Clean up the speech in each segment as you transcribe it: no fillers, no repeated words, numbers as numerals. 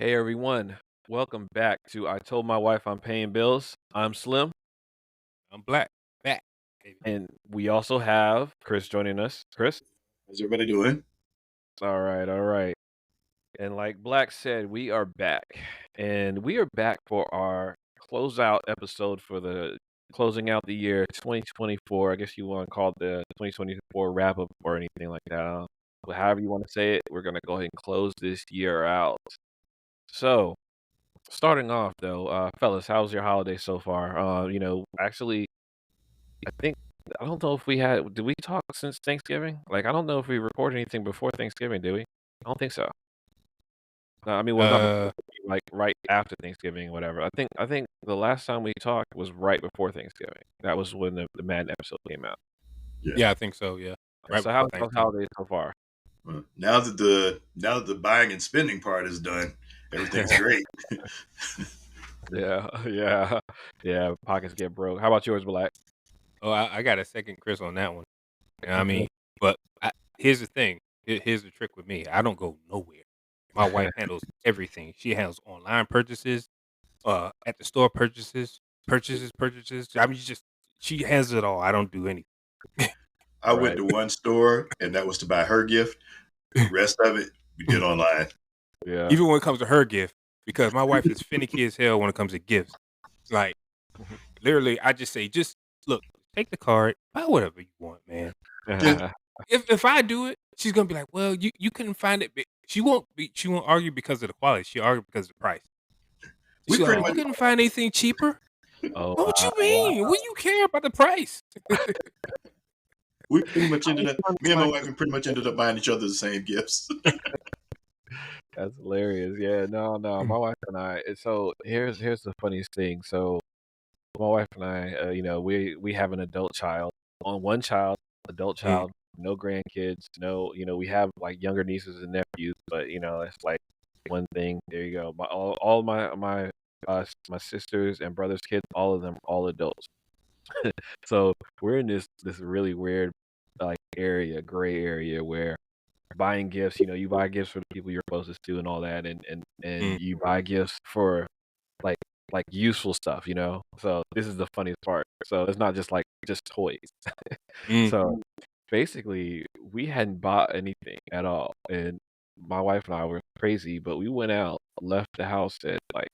Hey everyone, welcome back to I Told My Wife I'm Paying Bills. I'm Slim, I'm black. Back, baby. and we also have Chris joining us. Chris? How's everybody doing? All right, all right. And like Black said, we are back. And we are back for our closeout episode for the closing out the year 2024. I guess you want to call it the 2024 wrap up or anything like that. But however you want to say it, we're going to go ahead and close this year out. So, starting off though, fellas, how's your holiday so far? Actually, I think I don't know if did we talk since Thanksgiving? Like, I don't know if we recorded anything before Thanksgiving, did we? I don't think so. No, I mean, well, not before, Uh, like right after Thanksgiving, whatever. I think the last time we talked was right before Thanksgiving. That was when the Madden episode came out. Yeah. yeah, I think so. Yeah, right So before how's your Thanksgiving. holiday so far? Well, now that the buying and spending part is done, everything's great. Yeah, yeah, yeah. Pockets get broke. How about yours, Black? Oh, I got a second Chris on that one. You know what I mean, but here's the thing. Here's the trick with me. I don't go nowhere. My wife handles everything. She handles online purchases, at the store purchases. I mean, she handles it all. I don't do anything. I went Right. to one store, and that was to buy her gift. Rest of it, we did online. Yeah. Even when it comes to her gift, because my wife is finicky as hell when it comes to gifts. Like literally, I just say, just look, take the card, buy whatever you want, man. Yeah, If I do it, she's gonna be like, "Well, you couldn't find it." She won't argue because of the quality. She argue because of the price. we She's like, pretty "You much couldn't find anything cheaper." Oh, What you wow. mean? What do you care about the price? we pretty much How ended you up. trying to Me and my find wife we pretty much ended up buying each other the same gifts. That's hilarious. Yeah, no, no. My wife and I. So here's the funniest thing. So my wife and I, we have an adult child. On one child, adult Mm, child, no grandkids, no, we have like younger nieces and nephews, but it's like one thing. There you go. All my sisters and brothers' kids, all of them, all adults. So we're in this really weird like gray area where buying gifts, you buy gifts for the people you're closest to and all that, and mm, you buy gifts for like useful stuff, you know. So this is the funniest part. So it's not just like just toys. mm. So basically, we hadn't bought anything at all, and my wife and I were crazy, but we went out, left the house at like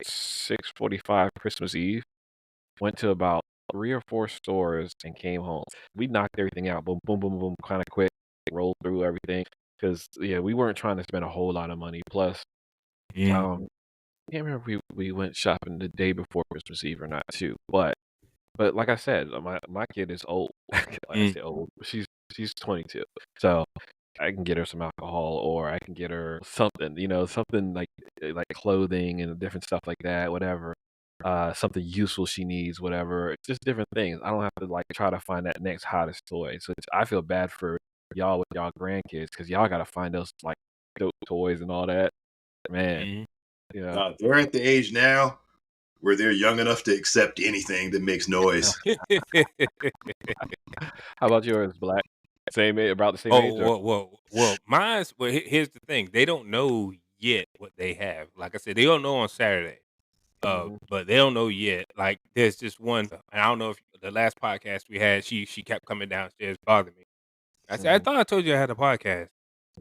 6:45 Christmas Eve, went to about 3 or 4 stores, and came home. We knocked everything out, boom, boom, boom, boom, kind of quick, rolled through everything, because yeah, we weren't trying to spend a whole lot of money. Plus, Mm. I can't remember if we went shopping the day before Christmas Eve or not too. But like I said, my kid is old. Like I Mm. say old, she's 22, so I can get her some alcohol, or I can get her something, something like clothing and different stuff like that, whatever. Something useful she needs, whatever. Just different things. I don't have to like try to find that next hottest toy. So I feel bad for y'all with y'all grandkids because y'all got to find those like dope toys and all that. Man, Mm. yeah. They're at the age now where they're young enough to accept anything that makes noise. How about yours, Black? About the same age, Oh, or? mine's here's the thing, they don't know yet what they have. Like I said, they don't know on Saturday, Mhm, but they don't know yet. Like, there's just one and I don't know if the last podcast we had, she kept coming downstairs bothering me. I said, "I mhm. thought I told you I had a podcast."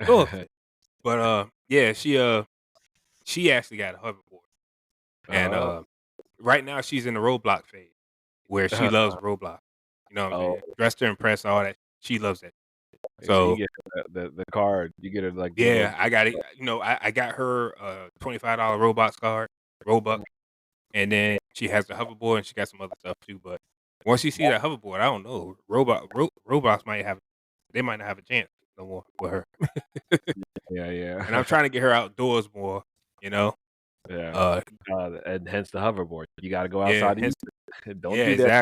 Go upstairs. But, yeah, she actually got a hoverboard, and, Oh, right now she's in the Roblox phase where she loves Roblox. You know what I'm oh, saying? Dress to impress, all that. She loves it. so you So get the card. You get her like the little. yeah, I got it. I got her a $25 Roblox card, Robux, and then she has the hoverboard and she got some other stuff too. But once she see that hoverboard, I don't know. Roblox might have they might not have a chance no more with her. Yeah, And I'm yeah, trying to get her outdoors more, you know. yeah. Uh And hence the hoverboard. You got to go yeah, outside to use hence it. Don't yeah, do that.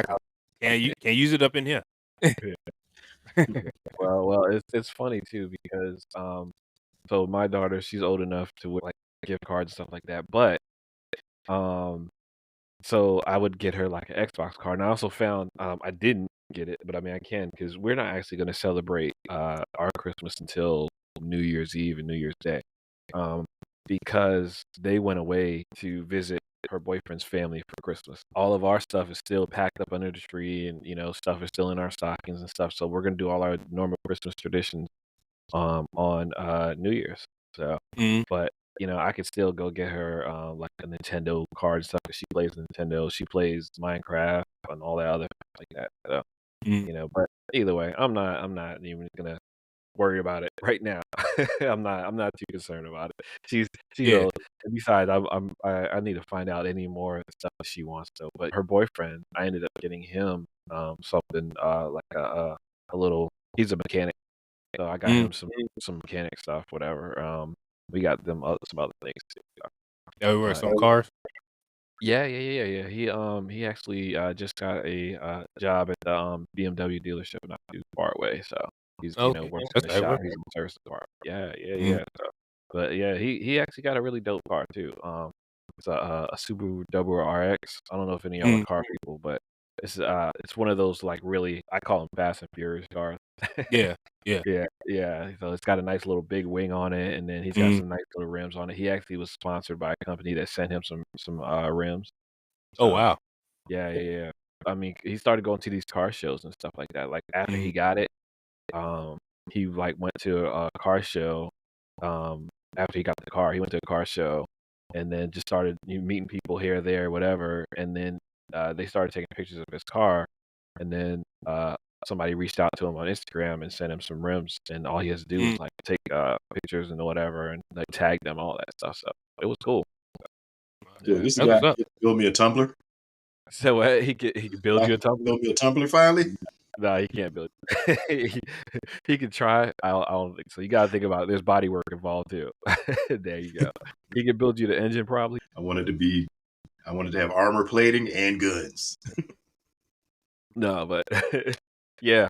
exactly. Can't use it up in here. Well, it's funny too because so my daughter, she's old enough to like gift cards and stuff like that, but um, so I would get her like an Xbox card, and I also found I didn't get it, but I mean I can because we're not actually going to celebrate our Christmas until New Year's Eve and New Year's Day. Um, because they went away to visit her boyfriend's family for Christmas. All of our stuff is still packed up under the tree, and stuff is still in our stockings and stuff. So we're gonna do all our normal Christmas traditions on New Year's. So, Mm, but I could still go get her like a Nintendo card and stuff because she plays Nintendo. She plays Minecraft and all that other stuff like that. So, mm, but either way, I'm not even gonna worry about it right now. I'm not too concerned about it. She's yeah. old. And besides, I need to find out any more stuff that she wants to. But her boyfriend, I ended up getting him something like a little. He's a mechanic, so I got Mm. him some mechanic stuff, whatever. We got them some other things too. That works But on cars. yeah. He actually just got a job at the BMW dealership not too far away. So he's Okay, works in that's the how it shop. works. He's in the service department. Mm, Yeah. So, but yeah, he actually got a really dope car too. It's a Subaru Double RX. I don't know if any of y'all are mm, car people, but it's one of those like really I call them Fast and Furious cars. yeah, yeah. Yeah. So it's got a nice little big wing on it, and then he's got Mm. some nice little rims on it. He actually was sponsored by a company that sent him some rims. Oh So wow. yeah. I mean, he started going to these car shows and stuff like that. Like after Mm, he got it, he like went to a car show. After he got the car, he went to a car show, and then just started meeting people here, there, whatever. And then they started taking pictures of his car, and then somebody reached out to him on Instagram and sent him some rims, and all he has to do mm. is like take pictures and whatever, and like tag them, all that stuff. So it was cool. So Yeah. this That's what's guy up. built me a tumbler. So he could build you a tumbler. Built me a tumbler finally. No, he can't build it. He could try. I don't think so. You gotta think about it. There's body work involved too. There you go. He could build you the engine probably. I wanted to have armor plating and guns. No, but yeah.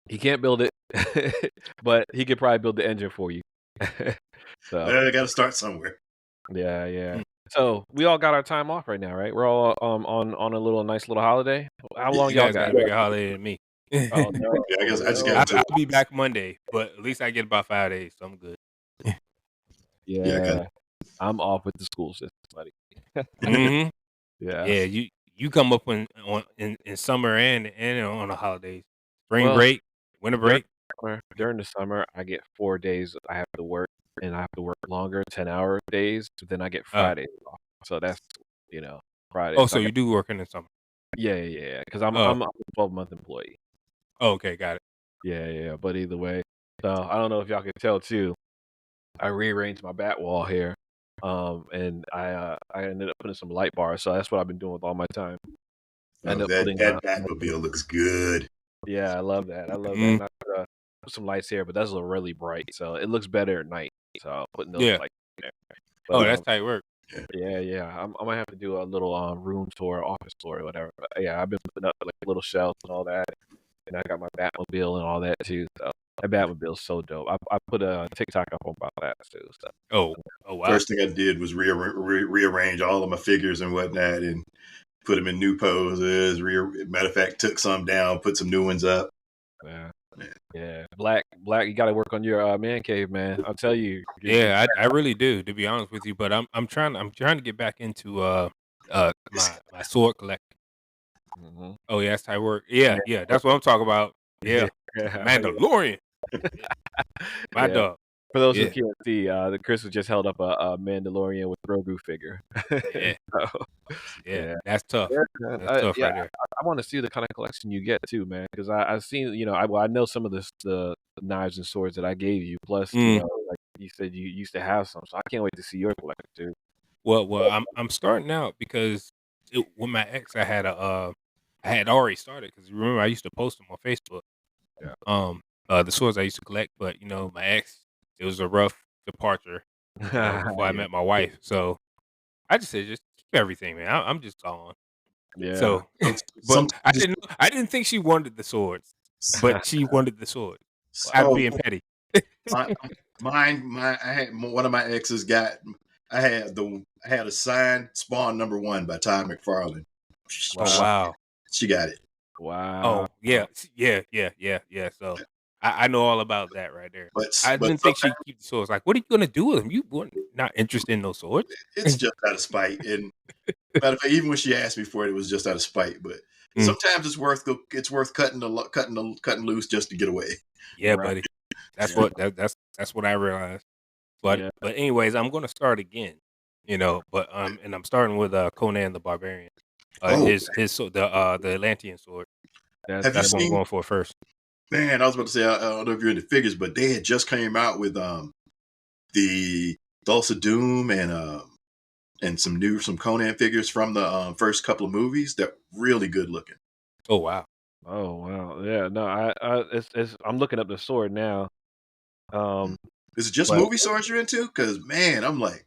He can't build it, but he could probably build the engine for you. So I got to start somewhere. yeah. Mm. So we all got our time off right now, right? We're all on a nice little holiday. How long You y'all guys got? got a bigger holiday than me. Oh no, Yeah, I guess I just no. got to. I'll be back Monday, but at least I get about 5 days, so I'm good. Yeah, I got. Yeah, I'm off with the school system, buddy. Hmm. Yeah. Yeah, you come up in summer and on the holidays, spring Well, break, winter during break. during the summer, I get 4 days I have to work, and I have to work longer, 10-hour days. But then I get Uh, Fridays off. So that's Friday. oh, So so I got you do work in the summer? yeah. Because I'm Oh, I'm a 12-month employee. oh, okay, got it. Yeah. But either way, so I don't know if y'all can tell too. I rearranged my bat wall here, and I ended up putting some light bars. So that's what I've been doing with all my time. I Oh, ended up that putting that Batmobile looks good. yeah, I love that. Mm, And I put some lights here, but those are really bright, so it looks better at night. So putting those yeah. lights in there. But Oh, that's tight work. yeah. I might have to do a little room tour, office tour, or whatever. But yeah, I've been putting up like little shelves and all that, and I got my Batmobile and all that too. So that Batmobile's so dope. I put a TikTok up about that too. So Oh, oh wow. First thing I did was rearrange all of my figures and whatnot, and put them in new poses. Matter of fact, took some down, put some new ones up. yeah, Man. yeah. Black, you got to work on your man cave, man. I'll tell you. Yeah, I really do, to be honest with you. But I'm trying to get back into my sword collecting. Mhm. Oh yeah, that's tight work. Yeah, that's what I'm talking about. Yeah, Yeah. Mandalorian. My Yeah. dog. For those who Yeah, can't see, the Chris just held up a Mandalorian with Grogu figure. yeah, So, yeah. yeah. That's tough. Yeah, man. That's tough right there. I want to see the kind of collection you get too, man. Because I've seen, I know some of the knives and swords that I gave you. Plus, Mm. like you said, you used to have some, so I can't wait to see your collection too. Well, I'm starting out because with my ex, I had already started because remember I used to post them on Facebook. Yeah. The swords I used to collect, but my ex, it was a rough departure. Before I Yeah. met my wife, so I just said, just keep everything, man. I'm just gone. Yeah. So, but Sometimes I didn't think she wanted the swords, but she wanted the swords. I'm oh, being petty. my, I had one of my exes got. I had a signed Spawn #1 by Todd McFarlane. Oh Wow. wow. She got it. Wow. Oh yeah, yeah. So I know all about that right there. But I didn't think she'd sometimes keep the swords. Like, what are you gonna do with them? You weren't not interested in those swords. it's just out of spite. And matter of fact, even when she asked me for it, it was just out of spite. But Mm. sometimes it's worth cutting loose just to get away. Yeah, Right. buddy. That's Yeah. what that's what I realized. But Yeah. but anyways, I'm gonna start again. But and I'm starting with Conan the Barbarian. Oh, His the Atlantean sword. have you That's what I'm seen? going for first. Man, I was about to say I don't know if you're into figures, but they had just came out with the Dulce Doom and some Conan figures from the first couple of movies that really good looking. Oh wow. Oh wow. Yeah. No. It's. I'm looking up the sword now. Is it just But movie swords you're into? Because man, I'm like,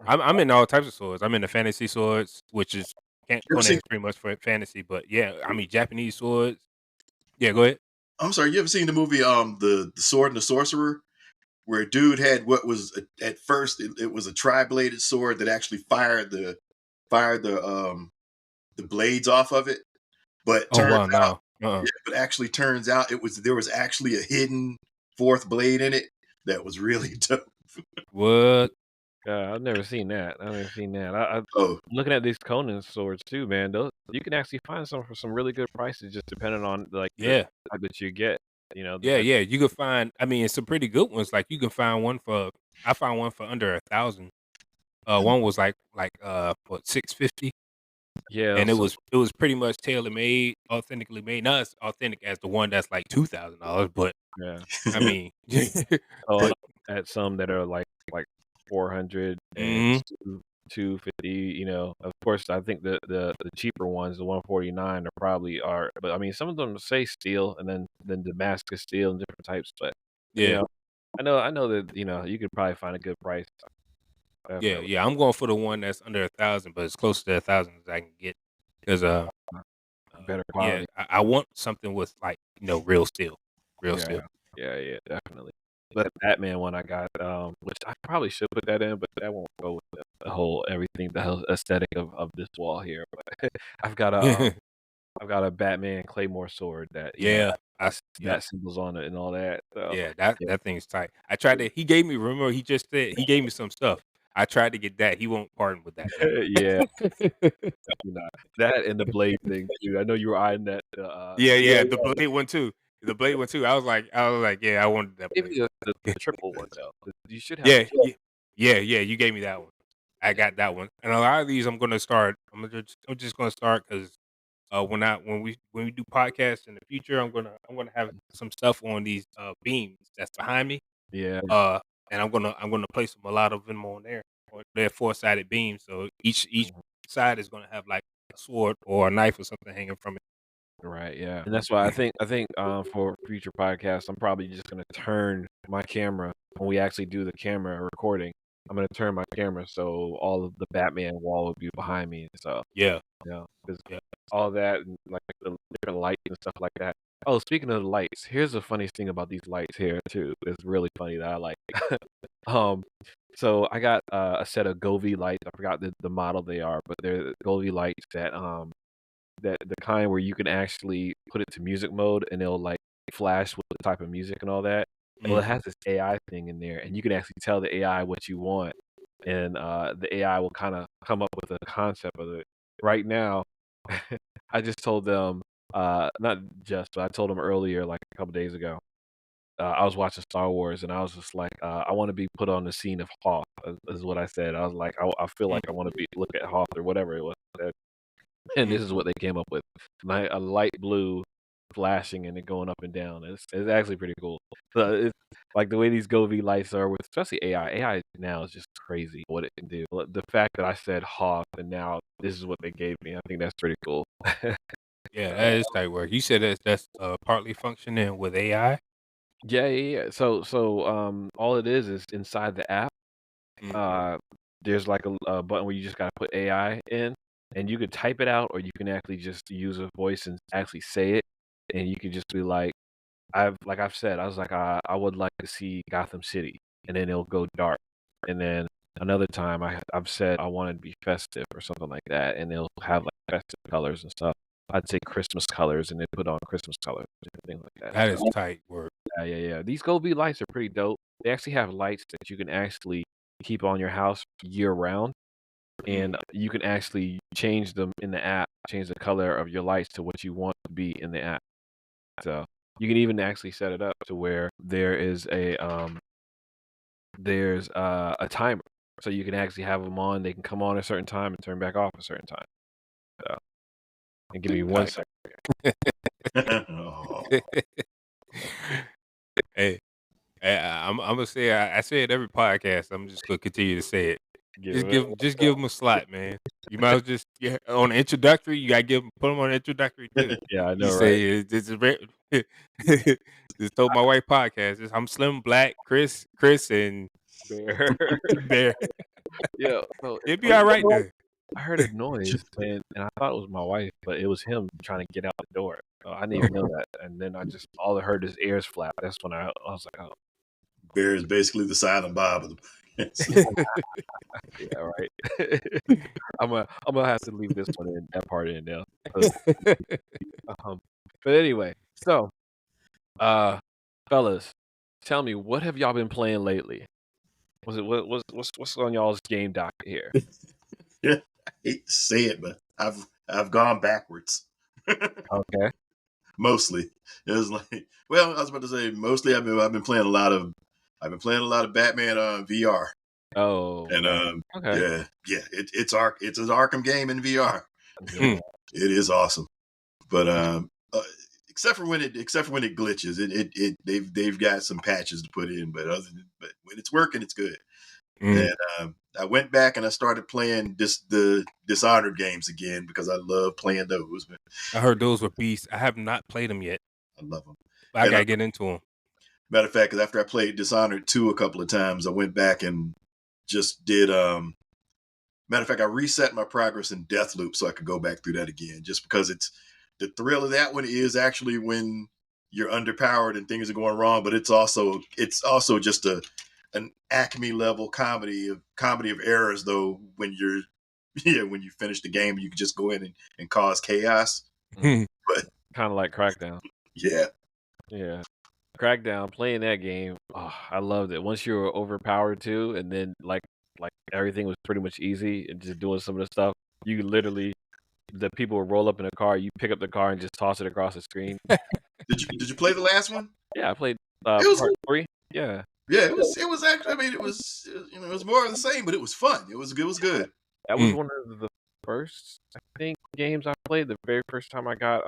I'm in all types of swords. I'm in the fantasy swords, which is you ever Conan seen? is pretty much for fantasy, but yeah, I mean Japanese swords. Yeah, go ahead. I'm sorry, you ever seen the movie the Sword and the Sorcerer, where a dude had what was at first it was a tri-bladed sword that actually fired the blades off of it, but Oh turns wow, out no. yeah, but actually turns out there was actually a hidden fourth blade in it that was really dope. What? I've never seen that. I've never seen that. I'm Oh, looking at these Conan swords too, man. Those you can actually find some for some really good prices, just depending on like the Yeah. type that you get. Yeah, Depend. yeah. You could find I mean some pretty good ones. Like you can find one for I found one for under 1,000. One was what 650, Yeah. and it was pretty much tailor made, authentically made. Not as authentic as the one that's like $2,000, but Yeah. I mean, Oh, and but at some that are like 400 and mhm, 250. Of course, I think the cheaper ones, the 149, are. But I mean, some of them say steel, and then Damascus steel and different types. But you yeah, know, I know that you could probably find a good price. yeah, Definitely. yeah. I'm going for the one that's under 1,000, but as close to 1,000 as I can get. Because Better yeah, quality. I want something with like real steel, real Yeah, steel. yeah, definitely. But the Batman one I got, which I probably should put that in, but that won't go with the whole everything, the whole aesthetic of this wall here. But I've got a Batman Claymore sword that Yeah, has yep. bat symbols on it and all that. So Yeah, that yeah, that thing's tight. I tried to he gave me remember he just said he gave me some stuff. I tried to get that. He won't pardon with that now. yeah, that and the blade thing too. I know you were eyeing that. Yeah, Yeah, yeah, the yeah. blade one too. The blade one too. I was like, yeah, I wanted that Maybe blade. the triple one though. You should have the Yeah, triple. yeah, you gave me that one. I got that one. And a lot of these I'm just gonna start because when we do podcasts in the future, I'm gonna have some stuff on these beams that's behind me. Yeah, Uh, and I'm gonna place a lot of them on there. They're four-sided beams, so each side is gonna have like a sword or a knife or something hanging from it. right. Yeah, and that's why I think for future podcasts, I'm probably just gonna turn my camera when we actually do the camera recording. I'm gonna turn my camera so all of the Batman wall will be behind me. So Yeah, because yeah. all that and like the different lights and stuff like that. Oh, speaking of the lights, here's the funniest thing about these lights here too. It's really funny that I like. Um, so I got a set of Govee lights. I forgot the model they are, but they're Govee lights that the kind where you can actually put it to music mode and it'll like flash with the type of music and all that. Well, Mm. it has this AI thing in there, and you can actually tell the AI what you want, and the AI will kind of come up with a concept of it. Right now, I just told them, not just, but I told them earlier, like a couple days ago. I was watching Star Wars, and I was just like, I want to be put on the scene of Hoth, is what I said. I was like, I feel Mm. like I want to be look at Hoth or whatever it was. And Mm. this is what they came up with: a light blue flashing and it going up and down. It's actually pretty cool. So it's like the way these Govee lights are with especially AI. AI now is just crazy what it can do. The fact that I said Hoth and now this is what they gave me, I think that's pretty cool. Yeah, that is tight work. You said that's partly functioning with AI. Yeah. So all it is inside the app. Mm. Uh, there's like a button where you just gotta put AI in, and you could type it out, or you can actually just use a voice and actually say it, and you can just be like, I've said, I was like, I would like to see Gotham City, and then it'll go dark, and then another time I've said I wanted to be festive or something like that, and it'll have like festive colors and stuff. I'd say Christmas colors, and they put on Christmas colors, things like that. That is So tight work. Yeah. These Go Be lights are pretty dope. They actually have lights that you can actually keep on your house year round, and you can actually change them in the app, change the color of your lights to what you want to be in the app. So you can even actually set it up to where there's a timer, so you can actually have them on. They can come on a certain time and turn back off a certain time. So, and give me one Nice. second. Oh, Hey, I'm gonna say I say it every podcast. I'm just gonna continue to say it. Give it Just give them a slot, man. You might as well just on the introductory. You gotta put them on the introductory too. Yeah, I You know, right? say this is very. Just told my wife podcast. I'm Slim Black, Chris, and Bear. Bear. Yeah, so it's It'd be funny. all right though. I heard a noise, and I thought it was my wife, but it was him trying to get out the door. So I didn't even know that, and then all I heard is ears flap. That's when I was like, "Oh, Bear is basically the silent Bob of the yeah, right." I'm gonna have to leave this one in, that part in now. 'Cause, but anyway, so fellas, tell me, what have y'all been playing lately? What's on y'all's game docket here? Yeah, I hate to say it, but I've gone backwards. Okay. Mostly, it was like, well, I was about to say mostly. I've been playing a lot of Batman VR, Oh and man. Okay. it's an Arkham game in VR. Yeah. It is awesome, but except for when it glitches, they've got some patches to put in, but but when it's working, it's good. And I went back and I started playing the Dishonored games again because I love playing those. Man. I heard those were beasts. I have not played them yet. I love them. I gotta get into them. Matter of fact, because after I played Dishonored 2 a couple of times, I went back and just did. Matter of fact, I reset my progress in Deathloop so I could go back through that again, just because it's the thrill of that one is actually when you're underpowered and things are going wrong, but it's also just an Acme level comedy of errors though. When you're when you finish the game, you can just go in and cause chaos. But Kind of like Crackdown. yeah, Yeah. Crackdown, playing that game, oh, I loved it. Once you were overpowered too, and then like everything was pretty much easy and just doing some of the stuff, you could literally the people would roll up in a car, you pick up the car and just toss it across the screen. did you play the last one? Yeah, I played It was part 3. Yeah. Yeah, it was actually. I mean, it was it was more of the same, but it was fun. It was good. That was one of the first, I think, games I played the very first time I got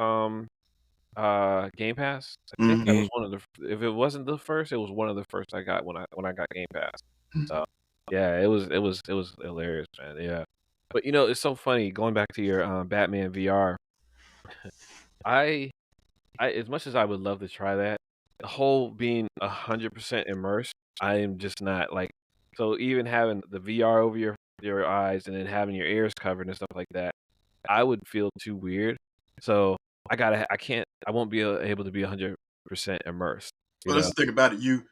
Game Pass. I think that was one of the if it wasn't the first, it was one of the first I got when I got Game Pass. So yeah, it was hilarious, man. Yeah. But it's so funny going back to your Batman VR. I as much as I would love to try that, the whole being 100% immersed, I am just not like. So even having the VR over your eyes and then having your ears covered and stuff like that, I would feel too weird. So I won't be able to be 100% immersed. Well, that's the thing about it. You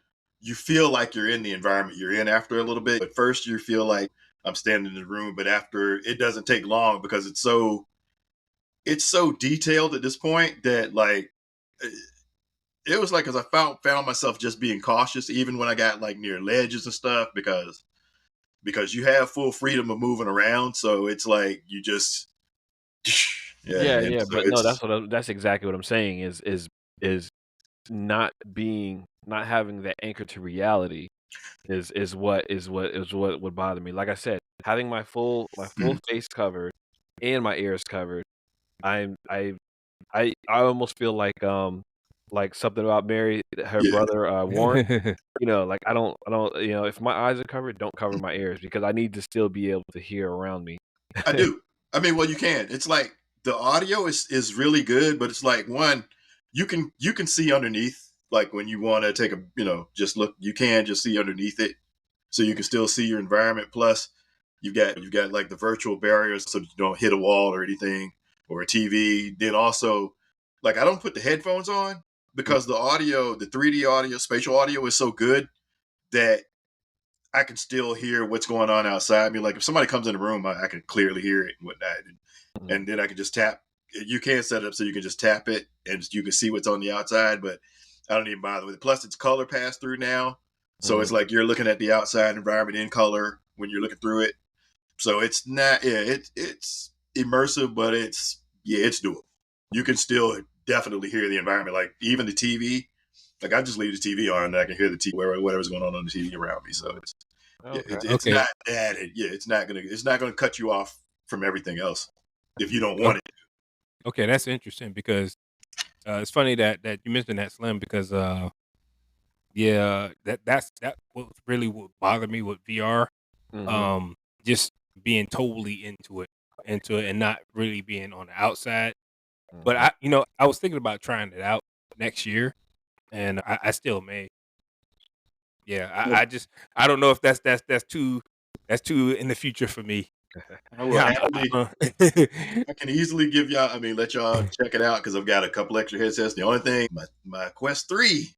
feel like you're in the environment you're in after a little bit. At first, you feel like I'm standing in the room, but after it doesn't take long because it's so detailed at this point that like it was like because I found myself just being cautious even when I got like near ledges and stuff because you have full freedom of moving around. So it's like you just Yeah, so but no, that's exactly what I'm saying is not having that anchor to reality is what would bother me. Like I said, having my full face covered and my ears covered, I'm I almost feel like something about Mary, her yeah. brother Warren. Like I don't if my eyes are covered, don't cover my ears because I need to still be able to hear around me. I do. I mean, well, you can. It's like the audio is really good, but it's like one you can see underneath. Like when you want to take a just look, you can just see underneath it, so you can still see your environment. Plus, you've got like the virtual barriers, so that you don't hit a wall or anything or a TV. Then also, like I don't put the headphones on because the audio, the 3D audio, spatial audio is so good that I can still hear what's going on outside. I mean, like if somebody comes in the room, I can clearly hear it and whatnot. And then I can just tap. You can set it up so you can just tap it and you can see what's on the outside. But I don't even bother with it. Plus, it's color pass through now, so it's Mhm. like you're looking at the outside environment in color when you're looking through it. So it's not, yeah, it's immersive, but it's doable. You can still definitely hear the environment, like even the TV. Like I just leave the TV on and I can hear the TV, whatever's going on the TV around me. So Mhm. it's yeah, Okay. it's Okay. not that. Yeah, it's not gonna cut you off from everything else if you don't o- want it. Okay, that's interesting because it's funny that you mentioned that, Slim, because yeah, that what really would bother me with VR. Mhm. Um, just being totally into it, and not really being on the outside. But Mhm. I was thinking about trying it out next year, and I still may. Yeah, I don't know if that's too in the future for me. I will Yeah, happily. I can easily give y'all. I mean, let y'all check it out because I've got a couple extra headsets. The only thing, my Quest 3,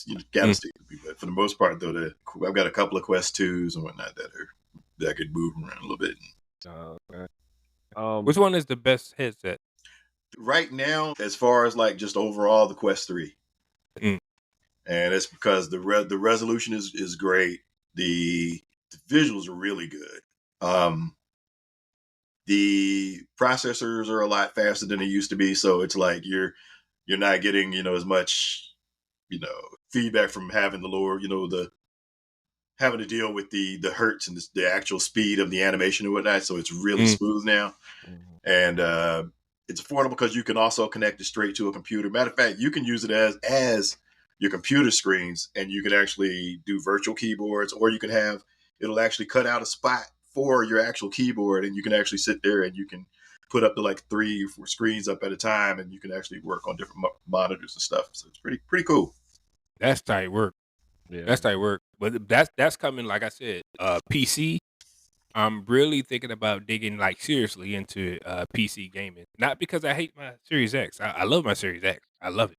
you got to Mm. stick with me. But for the most part, though, I've got a couple of Quest 2s and whatnot that I could move around a little bit. Okay. Which one is the best headset? Right now, as far as like just overall, the Quest 3, Mm. and it's because the resolution is great. The visuals are really good. Um, the processors are a lot faster than they used to be, so it's like you're not getting as much feedback from having the lower the having to deal with the hertz and the actual speed of the animation and whatnot. So it's really Mm. smooth now, Mhm. and it's affordable because you can also connect it straight to a computer. Matter of fact, you can use it as your computer screens, and you can actually do virtual keyboards, or you can have it'll actually cut out a spot for your actual keyboard, and you can actually sit there and you can put up to like 3 or 4 screens up at a time, and you can actually work on different monitors and stuff. So it's pretty cool. That's tight work. Yeah. That's tight work. But that's coming. Like I said, PC. I'm really thinking about digging like seriously into PC gaming. Not because I hate my Series X. I love my Series X. I love it.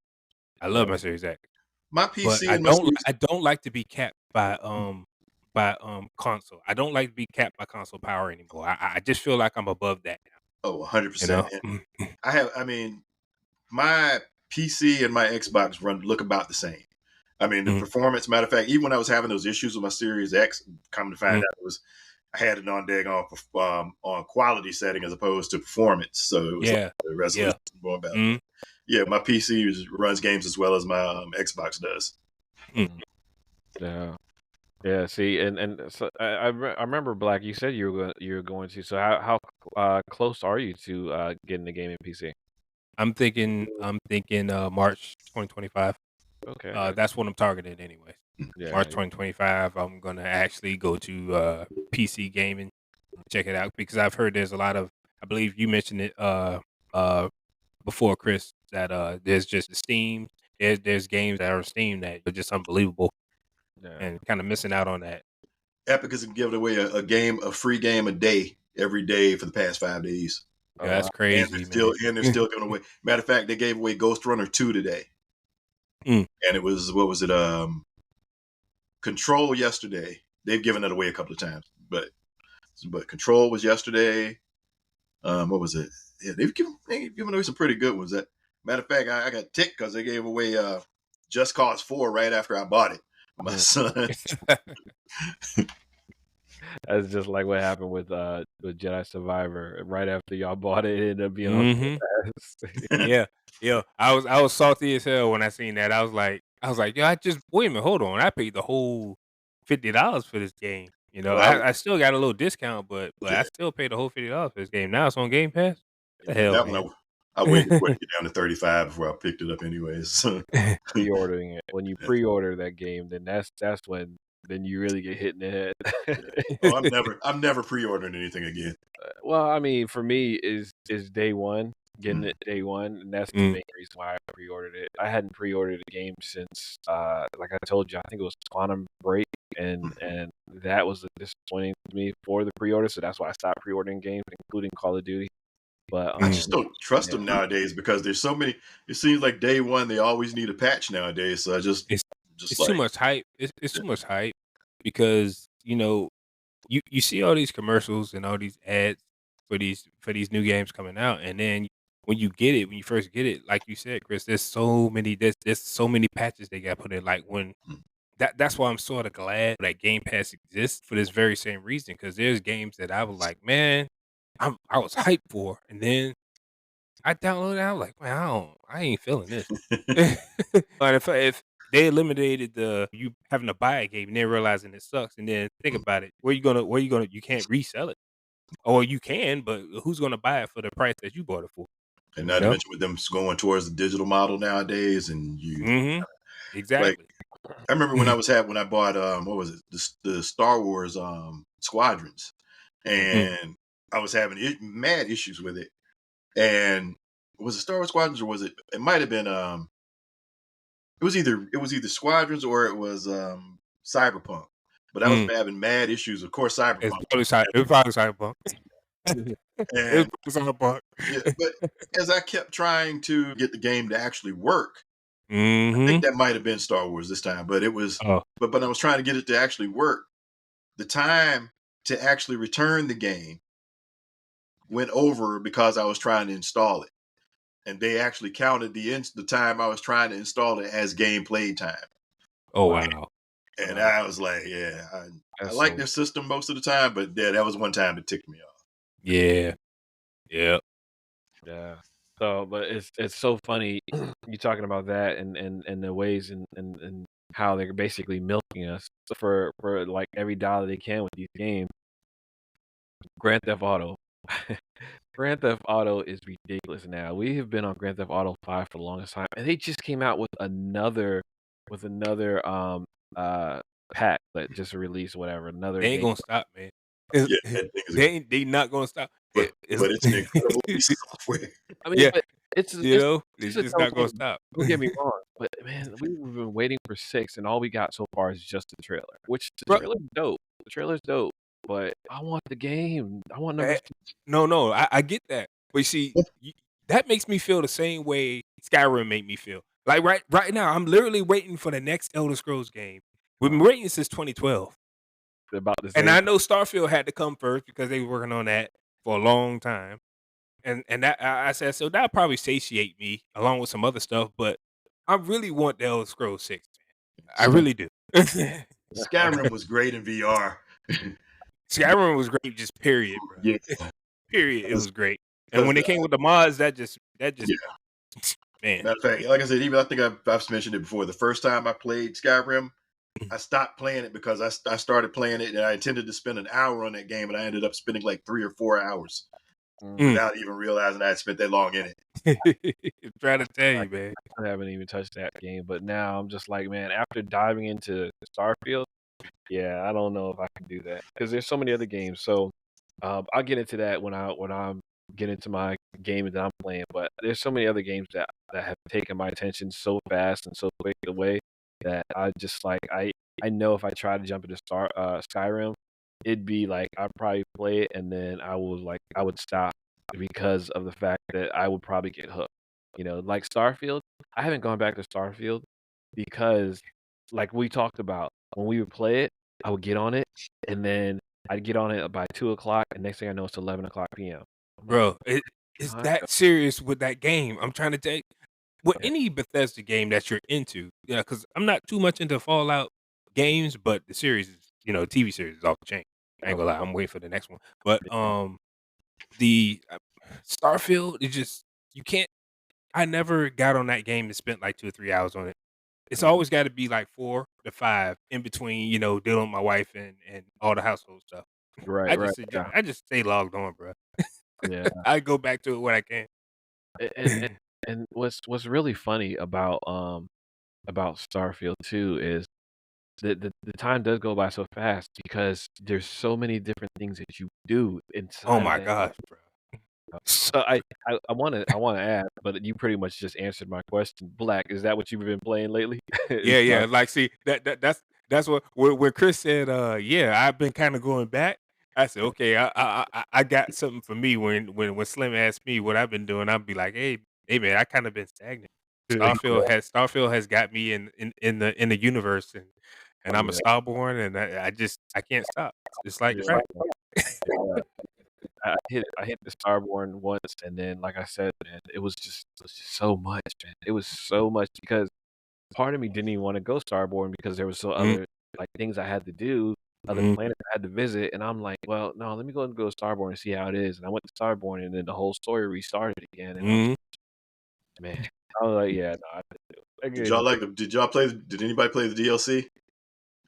I love Yeah. my Series X. My But PC and my series. I don't like to be capped by console. I don't like to be capped by console power anymore. I just feel like I'm above that now. Oh, You 100%. know. And I mean, my PC and my Xbox look about the same. I mean, the Mm, performance, matter of fact, even when I was having those issues with my Series X, come to find mm, out I had it on on quality setting as opposed to performance. So it was like yeah. the Yeah. resolution going about. Mm, Yeah, my PC runs games as well as my Xbox does. mm. Mhm. Yeah. Yeah. See, and so I remember Black. You said you were going to. So how close are you to getting the gaming PC? I'm thinking March 2025. Okay. I got That's what I'm targeting anyways. March yeah. 2025, I'm gonna actually go to PC gaming, check it out because I've heard there's a lot of. I believe you mentioned it uh before, Chris, that there's just Steam. There's games that are on Steam that are just unbelievable, Yeah. and kind of missing out on that. Epic has given away a free game a day every day for the past 5 days, Oh Yeah, that's wow. crazy, man. they're still giving away. Matter of fact, they gave away Ghost Runner 2 today, Mm, and it was what was it? Control yesterday. They've given it away a couple of times, but Control was yesterday. What was it? Yeah, they've given away some pretty good ones. That matter of fact, I got ticked because they gave away Just Cause 4 right after I bought it. My Mm. son. That's just like what happened with Jedi Survivor. Right after y'all bought it, it ended up being on hmm Game Pass. Yeah, yeah. I was salty as hell when I seen that. I was like, yo, I just wait a minute, hold on. I paid the whole $50 for this game. well, I still got a little discount, but I still paid the whole $50 for this game. Now it's on Game Pass. What the hell, that one man? I waited for it to get down to 35 before I picked it up, anyways. Pre-ordering it. When you pre-order that game, then that's when then you really get hit in the head. Oh, I'm never pre-ordering anything again. Well, I mean, for me is day one, getting Mm. it day one, and that's the Mm, main reason why I pre-ordered it. I hadn't pre-ordered a game since like I told you, I think it was Quantum Break, Mhm. and that was disappointing to me for the pre-order, so that's why I stopped pre-ordering games, including Call of Duty. But I just don't trust yeah, them nowadays because there's so many. It seems like day one they always need a patch nowadays. So I it's just it's too like much hype. It's too much hype because you see all these commercials and all these ads for these new games coming out, and then when you first get it, like you said, Chris, there's so many patches they got put in. Like when Mm. that's why I'm sort of glad that Game Pass exists for this very same reason. Because there's games that I was like, man, I was hyped for, and then I downloaded it. I was like, man, I ain't feeling this. But if they eliminated you having to buy a game and then realizing it sucks, and then think Mm. about it, you can't resell it, or you can, but who's gonna buy it for the price that you bought it for? And You not to know? mention with them going towards the digital model nowadays, and you Mm-hmm. like Exactly. I remember when I bought what was it, the Star Wars Squadrons, Mm. and I was having mad issues with it. And was it Star Wars Squadrons, or was it? It might have been it was either Squadrons, or it was Cyberpunk. But I was Mm. having mad issues. Of course, Cyberpunk. It was probably Cyberpunk. It was And probably yeah, Cyberpunk. but as I kept trying to get the game to actually work, I think Mm-hmm. that might have been Star Wars this time, but it was Oh, but I was trying to get it to actually work. The time to actually return the game went over because I was trying to install it. And they actually counted the time I was trying to install it as game play time. oh Wow. wow. And Wow. I was like, yeah, I That's like so their system most of the time, but yeah, that was one time it ticked me off. Yeah. Yeah. yeah. So, but it's so funny you talking about that and the ways and how they're basically milking us for like every dollar they can with these games. Grand Theft Auto. Grand Theft Auto is ridiculous now. We have been on Grand Theft Auto 5 for the longest time, and they just came out with another uh pack that just released whatever another They ain't game. gonna stop, man. Yeah, that thing is, They not gonna stop. but It's but it's an incredible piece of software. I mean, yeah, but it's it's just a just dope not gonna game. stop. Don't get me wrong, but man, we've been waiting for 6, and all we got so far is just the trailer, which the Bro, trailer's dope. The trailer's dope, but I want the game. I want number eh, 6. no, I get that. But you see, that makes me feel the same way Skyrim made me feel. Like right now, I'm literally waiting for the next Elder Scrolls game. We've been waiting since 2012. About the And same. I know Starfield had to come first because they were working on that for a long time. And that I said, so that'll probably satiate me along with some other stuff, but I really want the Elder Scrolls 6, man. I really do. Skyrim was great in VR. Skyrim was great, just period, bro. Yeah, Period. It because was great. And when they came with the mods, that just yeah. man. Matter of fact, like I said, even I think I've mentioned it before. The first time I played Skyrim, I stopped playing it because I started playing it and I intended to spend an hour on that game, and I ended up spending like 3 or 4 hours Mm. without even realizing I had spent that long in it. Trying to tell I you, man. I haven't even touched that game, but now I'm just like, man, after diving into Starfield, yeah, I don't know if I can do that because there's so many other games. So I'll get into that when I'm get into my game that I'm playing. But there's so many other games that have taken my attention so fast and so quick away that I just like I know if I try to jump into Skyrim, it'd be like I'd probably play it and then I would stop because of the fact that I would probably get hooked. Like Starfield, I haven't gone back to Starfield because, like we talked about, when we would play it, I would get on it, and then I'd get on it by 2 o'clock, and next thing I know, it's 11 o'clock p.m. I'm like, Bro, it's "Huh?" that serious with that game. I'm trying to take with Yeah. any Bethesda game that you're into. Yeah, because I'm not too much into Fallout games, but the series is, TV series is off the chain. I ain't Oh, gonna lie, I'm waiting for the next one. But the Starfield is just you can't. I never got on that game and spent like 2 or 3 hours on it. It's mm, always got to be like 4 to 5 in between, dealing with my wife and all the household stuff. right, I right, just yeah, I just stay logged on, bro. yeah. I go back to it when I can. And what's really funny about Starfield too is the time does go by so fast because there's so many different things that you do Oh inside of my that. gosh, bro. So I wanna ask, but you pretty much just answered my question. Black, is that what you've been playing lately? Yeah, Is yeah. Star Like, see, that's what when Chris said, yeah, I've been kind of going back. I said, okay, I got something for me. When Slim asked me what I've been doing, I'd be like, hey man, I kind of been stagnant. Starfield has got me in the universe, and I'm a Yeah, Starborn, and I can't stop. It's like yeah, crack. yeah. I hit the Starborn once, and then, like I said, man, it was just so much, man. It was so much because part of me didn't even wanna go Starborn because there was so Mhm, other, like, things I had to do, other mhm, planets I had to visit, and I'm like, "Well, no, let me go to Starborn and see how it is," and I went to Starborn, and then the whole story restarted again, and I was mhm. man, I was like, "Yeah, no, I couldn't do it." I Did couldn't y'all do like the? Did y'all play? Did anybody play the DLC?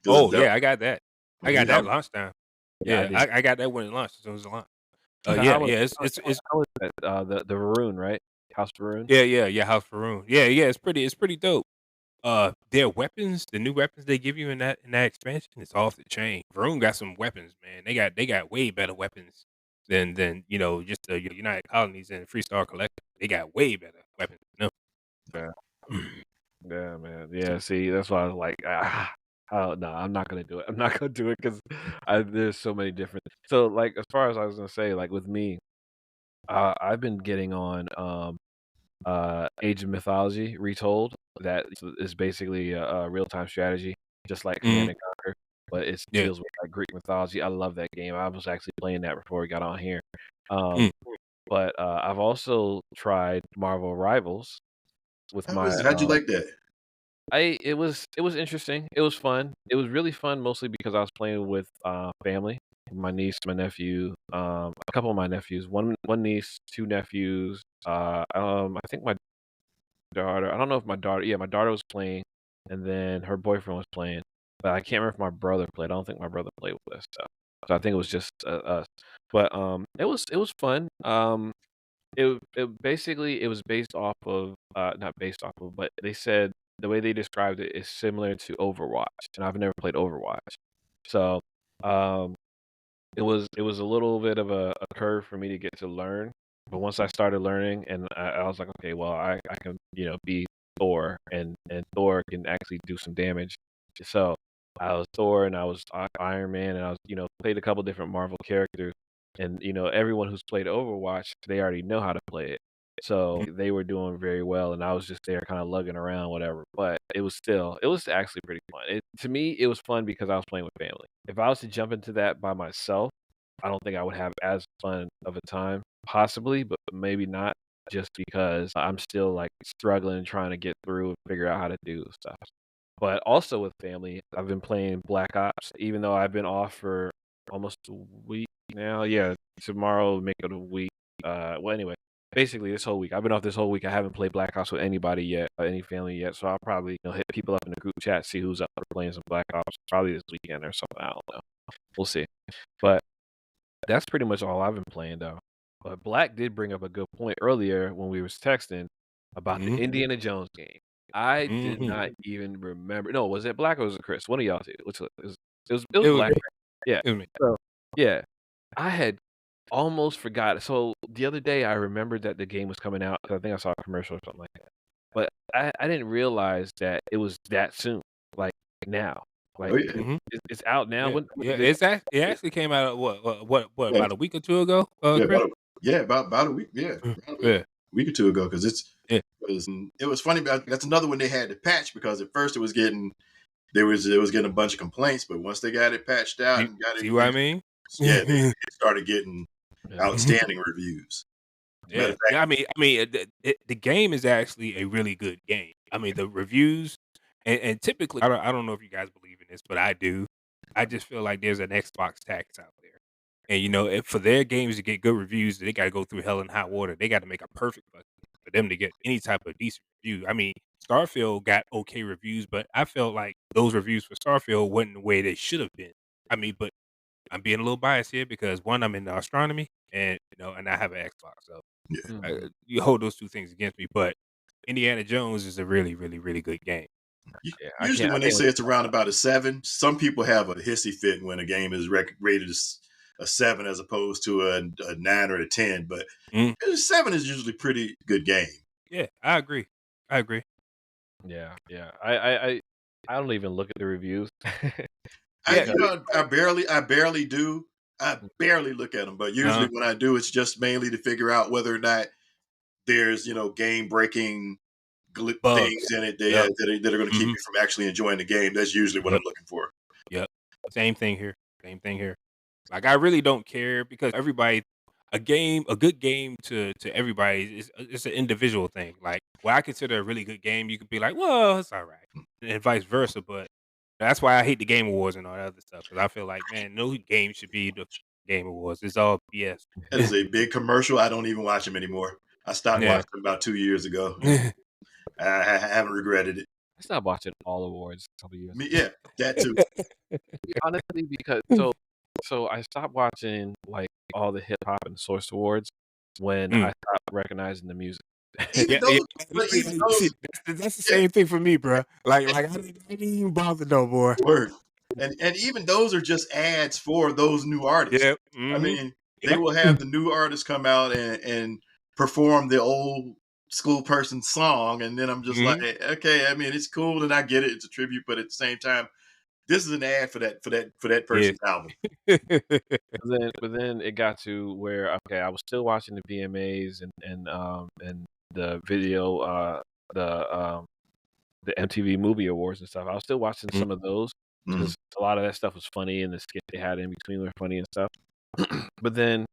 Because Oh, that, yeah, I got that. I got yeah, that launch time. yeah, I Yeah, did. I got that when it launched, as soon as it launched. How was It's how was that, the Varun, right? House Varun? yeah, House Faroon. Yeah, it's pretty dope. Their weapons, the new weapons they give you in that expansion, it's off the chain. Vroom got some weapons, man. They got way better weapons than just the United Colonies and Freestar Collective. They got way better weapons than Yeah. them. Yeah, man. Yeah, see, that's why I was like, oh no, I'm not gonna do it. I'm not gonna do it because there's so many different. So, like, as far as I was gonna say, like with me, I've been getting on Age of Mythology Retold. That is basically a real time strategy, just like Command Mhm. and Conquer, but it Yeah. deals with like Greek mythology. I love that game. I was actually playing that before we got on here. Um, Mm. but I've also tried Marvel Rivals with how my was? How'd you like that? it was interesting. It was fun. It was really fun mostly because I was playing with family, my niece, my nephew, a couple of my nephews, one niece, two nephews, I think my daughter. I don't know if my daughter, yeah, my daughter was playing, and then her boyfriend was playing, but I can't remember if my brother played. I don't think my brother played with us, so I think it was just us. But it was fun. It was based off of not based off of, but they said the way they described it is similar to Overwatch, and I've never played Overwatch. So, um, it was a little bit of a curve for me to get to learn, but once I started learning and I was like, "Okay, well, I can, be Thor, and Thor can actually do some damage." So, I was Thor and I was Iron Man, and I was, played a couple different Marvel characters, and, everyone who's played Overwatch, they already know how to play it. So, they were doing very well, and I was just there kinda lugging around, whatever, but it was actually pretty fun. To me, it was fun because I was playing with family. If I was to jump into that by myself, I don't think I would have as fun of a time, possibly, but maybe not, just because I'm still, like, struggling trying to get through and figure out how to do stuff. But also with family, I've been playing Black Ops, even though I've been off for almost a week now. Yeah, tomorrow will make it a week. Well, anyway, basically this whole week. I've been off this whole week. I haven't played Black Ops with anybody yet, any family yet. So I'll probably, hit people up in the group chat, see who's up for playing some Black Ops, probably this weekend or something. I don't know. We'll see. But that's pretty much all I've been playing though. But Black did bring up a good point earlier when we was texting about the Mhm, Indiana Jones game. I did mhm. not even remember. No, was it Black or was it Chris? One of y'all two. It was It was Black. me. Yeah. It was me. So yeah, I had almost forgot. So the other day I remembered that the game was coming out 'cause I think I saw a commercial or something like that. But I didn't realize that it was that soon. Like now. Like Oh yeah, Mhm. it's out now. When Yeah, did it it actually came out, yeah, about a week or 2 ago, yeah. Chris? About a week. Yeah, around a Yeah, week or two ago. Because yeah. it was funny. About that's another one they had to patch because at first it was getting a bunch of complaints, but once they got it patched out and got See what I everything, mean? yeah, they started getting yeah. outstanding reviews. Matter Yeah, of fact, yeah. The game is actually a really good game. I mean, the reviews and typically, I don't know if you guys believe in this, but I do. I just feel like there's an Xbox tax out there, and if for their games to get good reviews, they got to go through hell and hot water. They got to make a perfect fucking for them to get any type of decent review. I mean, Starfield got okay reviews, but I felt like those reviews for Starfield wasn't the way they should have been. I mean, but I'm being a little biased here because one, I'm into astronomy, and and I have an Xbox, so yeah. Mhm. you hold those two things against me. But Indiana Jones is a really, really, really good game. Yeah, Usually, I when they can't say wait. it's around about a 7, some people have a hissy fit when a game is rated as a 7 as opposed to a 9 or a 10. But Mm, a 7 is usually pretty good game. yeah, I agree. I agree. Yeah, yeah. I don't even look at the reviews I Yeah. because you know I barely do. I barely look at them, but usually Uh, when I do, it's just mainly to figure out whether or not there's game breaking things bugs. in it Yep. that are going to keep Hmm. me from actually enjoying the game. That's usually what I'm Yep. looking for. Yep. Same thing here. Same thing here. Like I really don't care because everybody. a good game to everybody is it's an individual thing. Like what I consider a really good game, you could be like, well, it's all right, and vice versa. But that's why I hate the Game Awards and all that other stuff because I feel like, man, no game should be the Game Awards. It's all BS. That is a big commercial. I don't even watch them anymore. I stopped Yeah. watching them about 2 years ago, and I haven't regretted it. I stopped watching all awards a couple years. Yeah, that too. Honestly, because so I stopped watching like all the hip hop and source awards when I stopped recognizing the music. Even those, but even those See, that's the same thing for me, bro. Like I didn't even bother no more. word, and even those are just ads for those new artists. Yeah. I mean, they will have the new artists come out and perform the old school person's song, and then I'm just like, okay, I mean, it's cool and I get it, it's a tribute, but at the same time, this is an ad for that person's album. But then it got to where okay, I was still watching the VMAs and the video the MTV Movie Awards and stuff. I was still watching some of those because a lot of that stuff was funny and the skits they had in between were funny and stuff. But then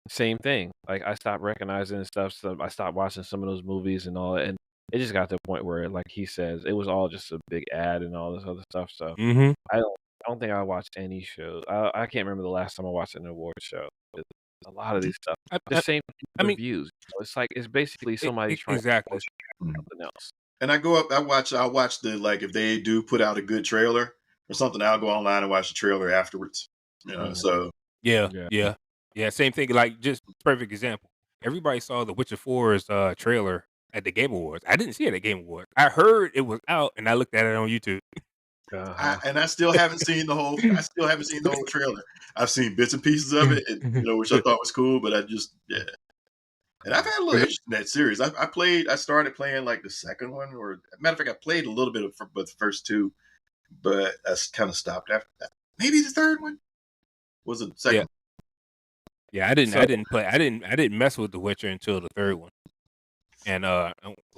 same thing. Like I stopped recognizing and stuff, so I stopped watching some of those movies and all that, and it just got to a point where, like he says, it was all just a big ad and all this other stuff. So I don't think I watched any shows. I can't remember the last time I watched an award show. A lot of these stuff, the same reviews. It's like it's basically somebody trying to push something else. And I go up, I watch the, like, if they do put out a good trailer or something, I'll go online and watch the trailer afterwards. You know, so Yeah. Same thing. Like just perfect example. Everybody saw the Witcher 4's trailer at the Game Awards. I didn't see it at Game Awards. I heard it was out, and I looked at it on YouTube. I still haven't seen the whole. I still haven't seen the whole trailer. I've seen bits and pieces of it, and, which I thought was cool, but I just And I've had a little interest in that series. I started playing like the second one, or matter of fact, I played a little bit of but the first two, but I kind of stopped after that. Maybe the third one was the second. Yeah, I didn't mess with The Witcher until the third one. And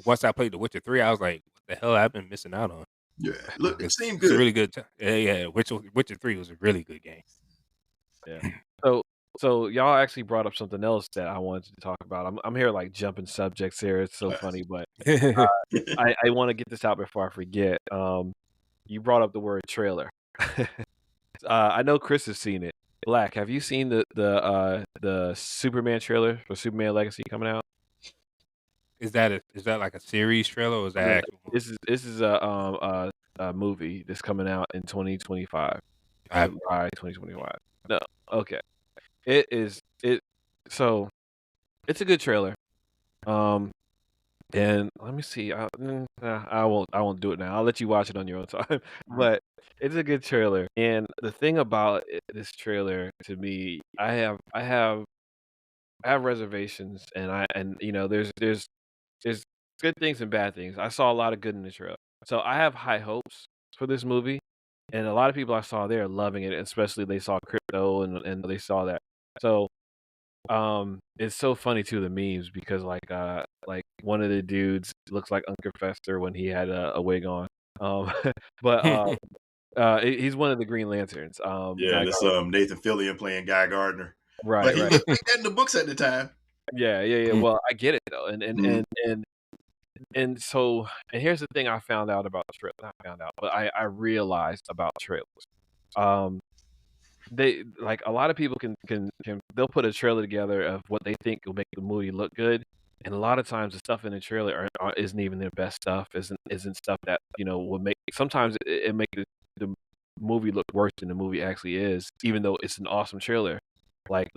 once I played The Witcher 3, I was like, what the hell I've been missing out on? Yeah, look, it seemed It's a good. really good. Yeah, Witcher 3 was a really good game. Yeah. So y'all actually brought up something else that I wanted to talk about. I'm here like jumping subjects here. It's so funny, but I want to get this out before I forget. You brought up the word trailer. I know Chris has seen it. Black, have you seen the Superman trailer for Superman Legacy coming out? Is that like a series trailer, or is that actual? This is a movie that's coming out in 2025. By 2025. No, okay. So it's a good trailer. And let me see. I won't do it now. I'll let you watch it on your own time. But it's a good trailer. And the thing about this trailer, to me, I have reservations, and there's good things and bad things. I saw a lot of good in the trailer, so I have high hopes for this movie. And a lot of people I saw there are loving it, especially they saw crypto and they saw that. So it's so funny too, the memes, because like one of the dudes looks like Uncle Fester when he had a wig on. But he's one of the Green Lanterns. Yeah, that's Nathan Fillion playing Guy Gardner. Right, but he right. looked like that in the books at the time. Yeah. Well, I get it though, and so here's the thing I found out about the trailer. Not found out, but I realized about trailers. They like a lot of people can they'll put a trailer together of what they think will make the movie look good, and a lot of times the stuff in the trailer isn't even their best stuff. Isn't stuff that will make. Sometimes it make the movie look worse than the movie actually is, even though it's an awesome trailer. Like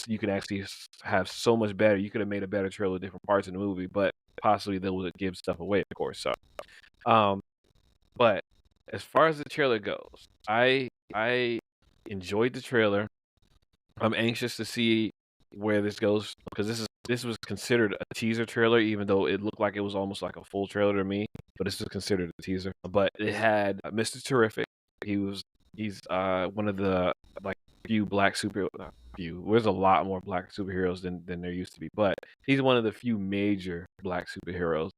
you can actually have so much better. You could have made a better trailer with different parts of the movie, but possibly they would give stuff away, of course. So, but as far as the trailer goes, I enjoyed the trailer. I'm anxious to see where this goes, because this was considered a teaser trailer, even though it looked like it was almost like a full trailer to me. But this was considered a teaser. But it had Mr. Terrific. He's one of the like few black super. Not few. There's a lot more black superheroes than there used to be, but he's one of the few major black superheroes.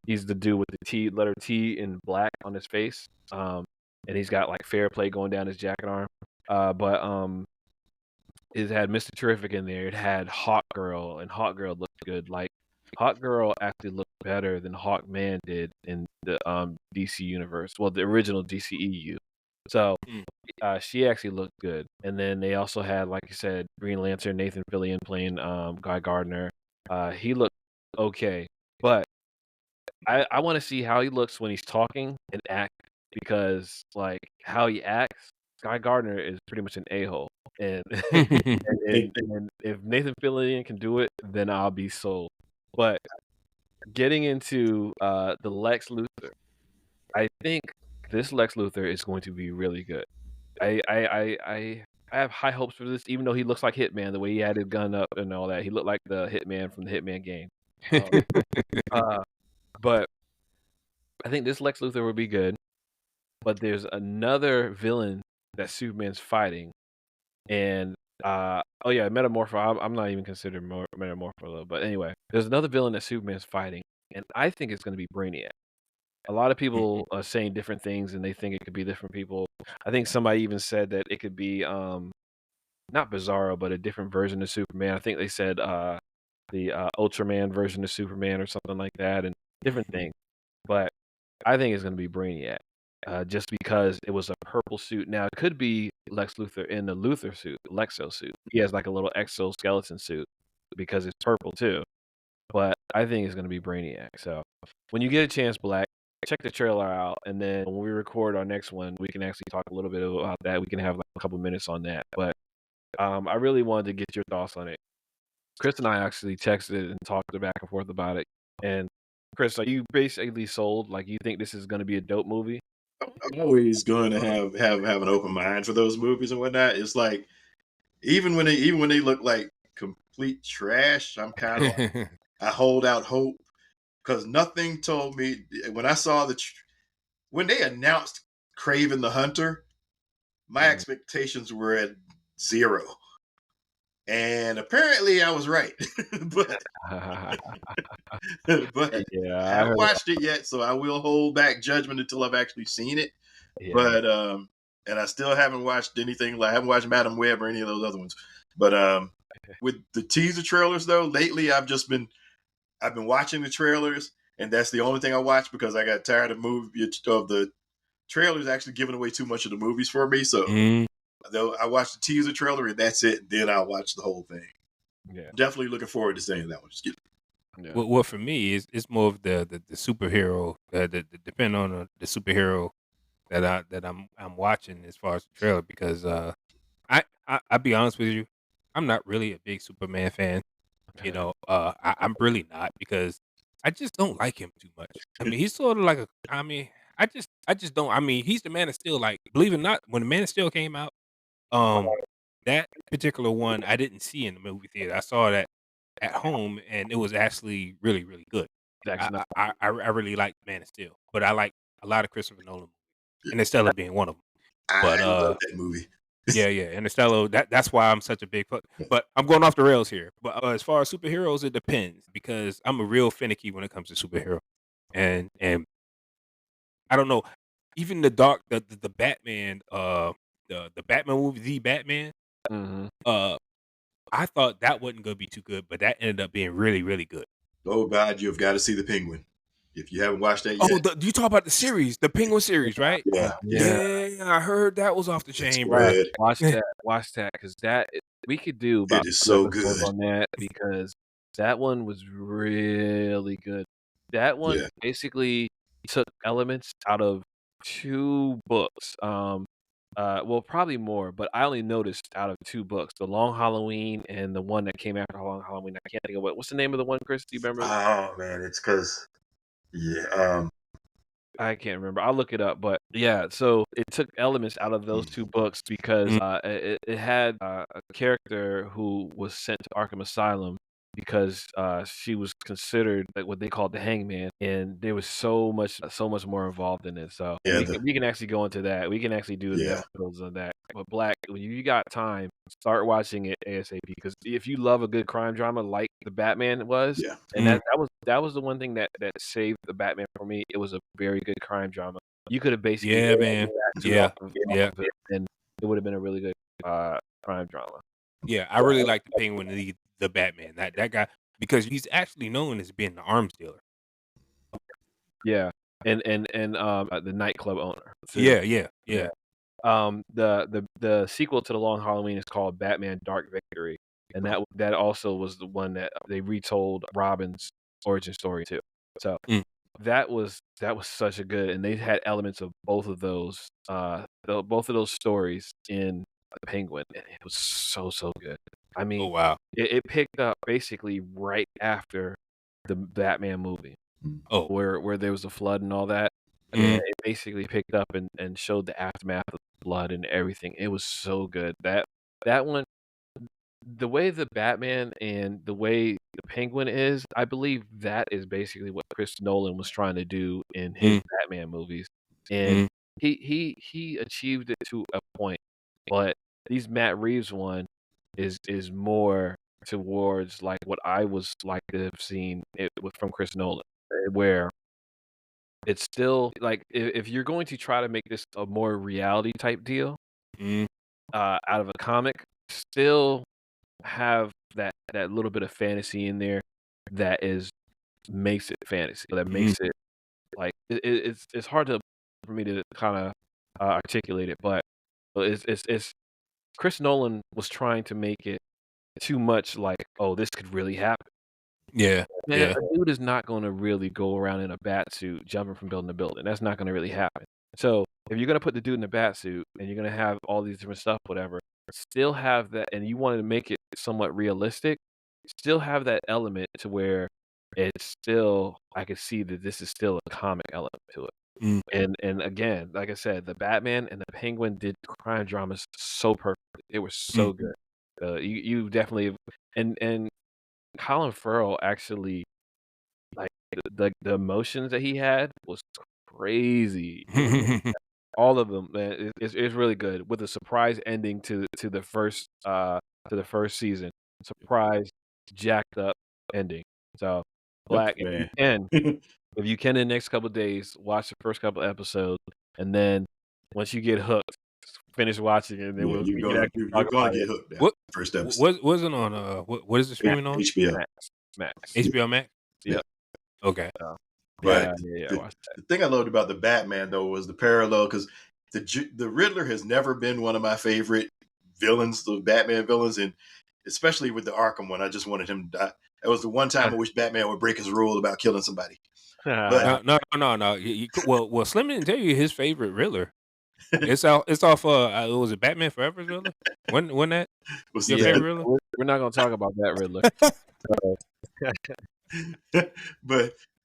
He's the dude with the letter T in black on his face. And he's got like fair play going down his jacket arm. But it had Mr. Terrific in there. It had Hawkgirl, and Hawkgirl looked good. Like Hawkgirl actually looked better than Hawkman did in the DC universe. Well, the original DCEU. So Mm. she actually looked good. And then they also had, like you said, Green Lantern, Nathan Fillion playing Guy Gardner. He looked okay, but I want to see how he looks when he's talking and act because like how he acts, Guy Gardner is pretty much an a-hole, and Hey, and if Nathan Fillion can do it, then I'll be sold. But getting into the Lex Luthor, I think this Lex Luthor is going to be really good. I I I I I have high hopes for this, even though he looks like Hitman, the way he had his gun up and all that. He looked like the Hitman from the Hitman game. Um, uh, but I think this Lex Luthor will be good. But there's another villain that Superman's fighting, and oh yeah, Metamorpho. I'm not even considered Metamorpho though. But anyway, there's another villain that Superman's fighting, and I think it's going to be Brainiac. A lot of people are saying different things, and they think it could be different people. I think somebody even said that it could be not Bizarro, but a different version of Superman. I think they said the Ultraman version of Superman or something like that, and different things. But I think it's going to be Brainiac, just because it was a purple suit. Now it could be Lex Luthor in the Luthor suit, Lexo suit. He has like a little exoskeleton suit because it's purple too. But I think it's going to be Brainiac. So when you get a chance, Black, check the trailer out, and then when we record our next one, we can actually talk a little bit about that. We can have like a couple minutes on that. But I really wanted to get your thoughts on it. Chris and I actually texted and talked back and forth about it. And Chris, are you basically sold? Like, you think this is going to be a dope movie? I'm always going to have an open mind for those movies and whatnot. It's like even when they look like complete trash, I'm kind of I hold out hope because nothing told me when I saw when they announced Craven the Hunter, my Mhm. expectations were at 0. And apparently I was right. but but Yeah, I I haven't heard. watched it yet, so I will hold back judgment until I've actually seen it. Yeah. But and I still haven't watched anything like I haven't watched Madam Web or any of those other ones. But with the teaser trailers though, lately I've been watching the trailers, and that's the only thing I watch because I got tired of the trailers actually giving away too much of the movies for me. So Mm. though I watch the teaser trailer and that's it. Then I'll watch the whole thing. Yeah. Definitely looking forward to seeing that one. Just Yeah. Well, for me, it's more of the superhero. Depending on the superhero that I'm watching as far as the trailer because I'll be honest with you, I'm not really a big Superman fan. I'm really not because I just don't like him too much. I mean, he's sort of like I just don't. I mean, he's the Man of Steel. Like, believe it or not, when the Man of Steel came out, um, that particular one I didn't see in the movie theater. I saw that at home, and it was actually really, really good. Zack I Snyder. I really like Man of Steel, but I like a lot of Christopher Nolan movies, Interstellar being one of them. But I love that movie. yeah, Interstellar. That's why I'm such a big fuck. But I'm going off the rails here. But as far as superheroes, it depends because I'm a real finicky when it comes to superhero, and I don't know. Even the Batman, the Batman movie, the Batman. Hmm. Uh, I thought that wasn't gonna be too good, but that ended up being really, really good. Oh God, you've got to see the Penguin. If you haven't watched that Oh, yet, you talk about the series, the Penguin series, right? yeah, Yeah. Yeah, I heard that was off the it's chain, bro. good. Watch that, because we could do It about is 2 so episodes good. on that because that one was really good. That one Yeah, basically took elements out of 2 books, well, probably more, but I only noticed out of 2 books, The Long Halloween and the one that came after Long Halloween. I can't think of what's the name of the one, Chris? Do you remember? oh man, it's because yeah, I can't remember. I'll look it up, but yeah, so it took elements out of those 2 books because, Mm. it had, a character who was sent to Arkham Asylum because, she was considered, like, what they called the hangman, and there was so much more involved in it, so yeah, we can actually go into that. We can actually do the yeah, episodes on that. But Black, when you got time, start watching it ASAP because if you love a good crime drama like the Batman was, yeah. and that was the one thing that saved the Batman for me. It was a very good crime drama. You could have basically Yeah, man. acted Yeah, off yeah. of it, and it would have been a really good crime drama. Yeah, I really like the Penguin lead the Batman. That guy because he's actually known as being the arms dealer. Yeah, and the nightclub owner too. Yeah. The sequel to the Long Halloween is called Batman: Dark Victory, and that also was the one that they retold Robin's origin story too. So Mm. that was such a good, and they had elements of both of those both of those stories in the Penguin, and it was so good. I Oh mean, wow. it picked up basically right after the Batman movie Oh. where there was a flood and all that. Yeah, Mm. it basically picked up and showed the aftermath of the flood and everything. It was so good. That one, the way the Batman and the way the Penguin is, I believe that is basically what Chris Nolan was trying to do in his Mm. Batman movies, and Mm. he achieved it to a point. But these Matt Reeves one is more towards like what I was like to have seen it with from Chris Nolan, where it's still like if you're going to try to make this a more reality type deal, Mm. out of a comic, still have that little bit of fantasy in there that is makes it fantasy, that Mm. makes it like it's hard to for me to kind of articulate it, but it's Chris Nolan was trying to make it too much like, oh, this could really happen. Yeah. Man, Yeah. a dude is not gonna really go around in a bat suit jumping from building to building. That's not gonna really happen. So, if you're gonna put the dude in a bat suit and you're gonna have all these different stuff, whatever, still have that and you wanted to make it somewhat realistic, still have that element to where it's still I could see that this is still a comic element to it. Mm. And again, like I said, the Batman and the Penguin did crime dramas so perfect. They were Mm. so good. You definitely and Colin Farrell actually like, the emotions that he had was crazy. All of them, man, it's really good with a surprise ending to the first season. Surprise, jacked up ending. So, Yep, Black, man. if you can in the next couple of days, watch the first couple episodes, and then once you get hooked, finish watching it, and then Yeah, we can actually you're talk gonna about it. get hooked What after the first episode. wasn't on what is it Max, streaming on? HBO. Max. HBO Max? Yeah. Yep. Okay. So, But yeah, the, watch that. the thing I loved about the Batman though was the parallel because the Riddler has never been one of my favorite villains, the Batman villains, and especially with the Arkham one, I just wanted him to die. That was the one time I wish Batman would break his rule about killing somebody. But No. Well, Slim didn't tell you his favorite Riddler. It's off. Was it Batman Forever's Riddler? When that we'll see your Yeah, favorite Riddler? we're not gonna talk about that Riddler.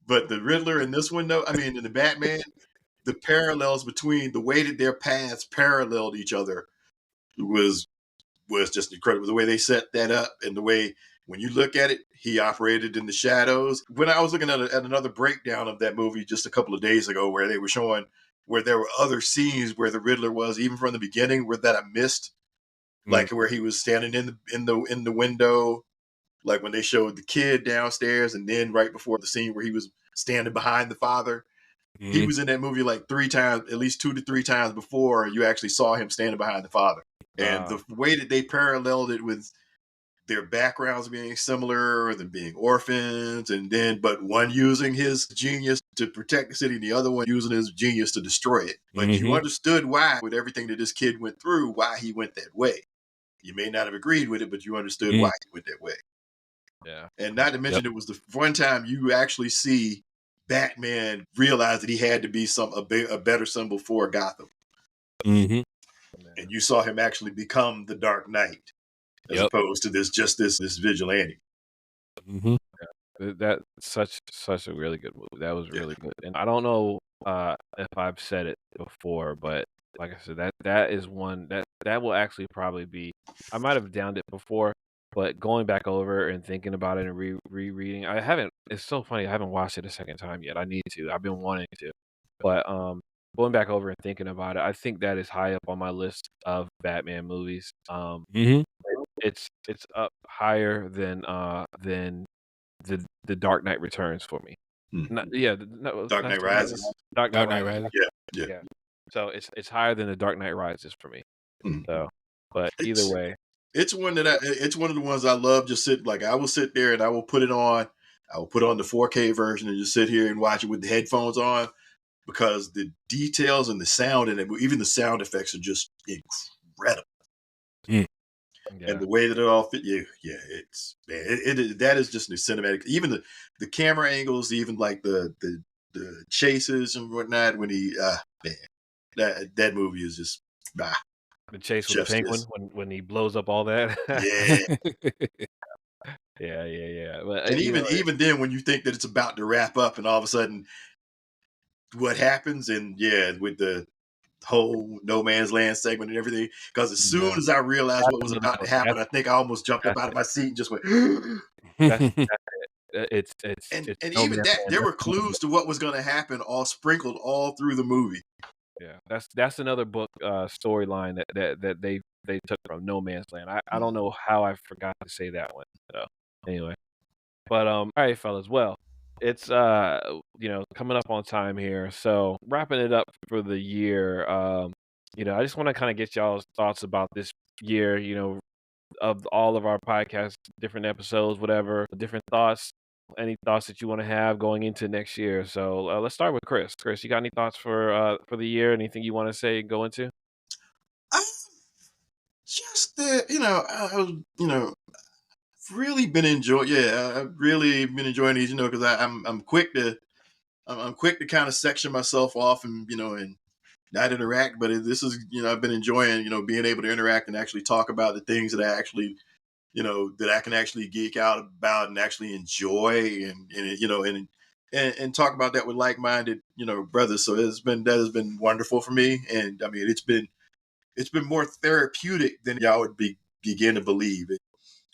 but the Riddler in this one though, I mean in the Batman, the parallels between the way that their paths paralleled each other was just incredible. The way they set that up and the way when you look at it, he operated in the shadows. When I was looking at another breakdown of that movie just a couple of days ago, where they were showing where there were other scenes where the Riddler was even from the beginning, where that I missed, like where he was standing in the window, like when they showed the kid downstairs, and then right before the scene where he was standing behind the father. He was in that movie like 3 times, at least 2 to 3 times before you actually saw him standing behind the father. And the way that they paralleled it with their backgrounds being similar, them being orphans, and then but one using his genius to protect the city, and the other one using his genius to destroy it. But you understood why, with everything that this kid went through, why he went that way. You may not have agreed with it, but you understood why he went that way. Yeah. And not to mention, it was the one time you actually see Batman realize that he had to be a better symbol for Gotham. Mm-hmm. And you saw him actually become the Dark Knight as opposed to this vigilante. Mm-hmm. That such a really good movie. That was really good. And I don't know if I've said it before, but like I said, that is one that will actually probably be I might have downed it before, but going back over and thinking about it and rereading, I haven't it's so funny, I haven't watched it a second time yet. I need to. I've been wanting to. But going back over and thinking about it, I think that is high up on my list of Batman movies. Mm-hmm. It's up higher than the Dark Knight Returns for me. Mm. Dark Knight Rises. Dark Dark Knight Knight Rises. Rises. Yeah. Yeah. So it's higher than the Dark Knight Rises for me. Mm. So, but either way, It's one that it's one of the ones I love. Just sit like I will sit there and I will put it on. I will put on the 4K version and just sit here and watch it with the headphones on because the details and the sound and even the sound effects are just incredible. Mm. And Yeah. the way that it all fit, yeah, it's man, that is just a cinematic. Even the camera angles, even like the chases and whatnot. When he man, that movie is just bah, The chase with the chef's penguin kiss. when he blows up all that. Yeah, Yeah, yeah, yeah. But, and you know, even then, when you think that it's about to wrap up, and all of a sudden, what happens? And yeah, with the whole no man's land segment and everything, because as soon yeah, as I realized that's what was another about to one. happen, I think I almost jumped up That's out of it. my seat and just went. That's it's And No even Man's that, Land. there That's were another clues book. to what was going to happen, all sprinkled all through the movie. Yeah, that's another book storyline that they took from No Man's Land. I don't Mm. know how I forgot to say that one. So anyway, but all right, fellas. Well, it's coming up on time here, so wrapping it up for the year. I just want to kind of get y'all's thoughts about this year. Of all of our podcasts, different episodes, whatever, different thoughts. Any thoughts that you want to have going into next year? So let's start with Chris. Chris, you got any thoughts for the year? Anything you want to say? Go into? I just that really been enjoying. Yeah, I've really been enjoying these. Because I'm quick to I'm quick to kind of section myself off and and not interact. But this is I've been enjoying being able to interact and actually talk about the things that I actually that I can actually geek out about and actually enjoy and talk about that with like-minded brothers. So that has been wonderful for me, and I mean it's been more therapeutic than y'all would begin to believe.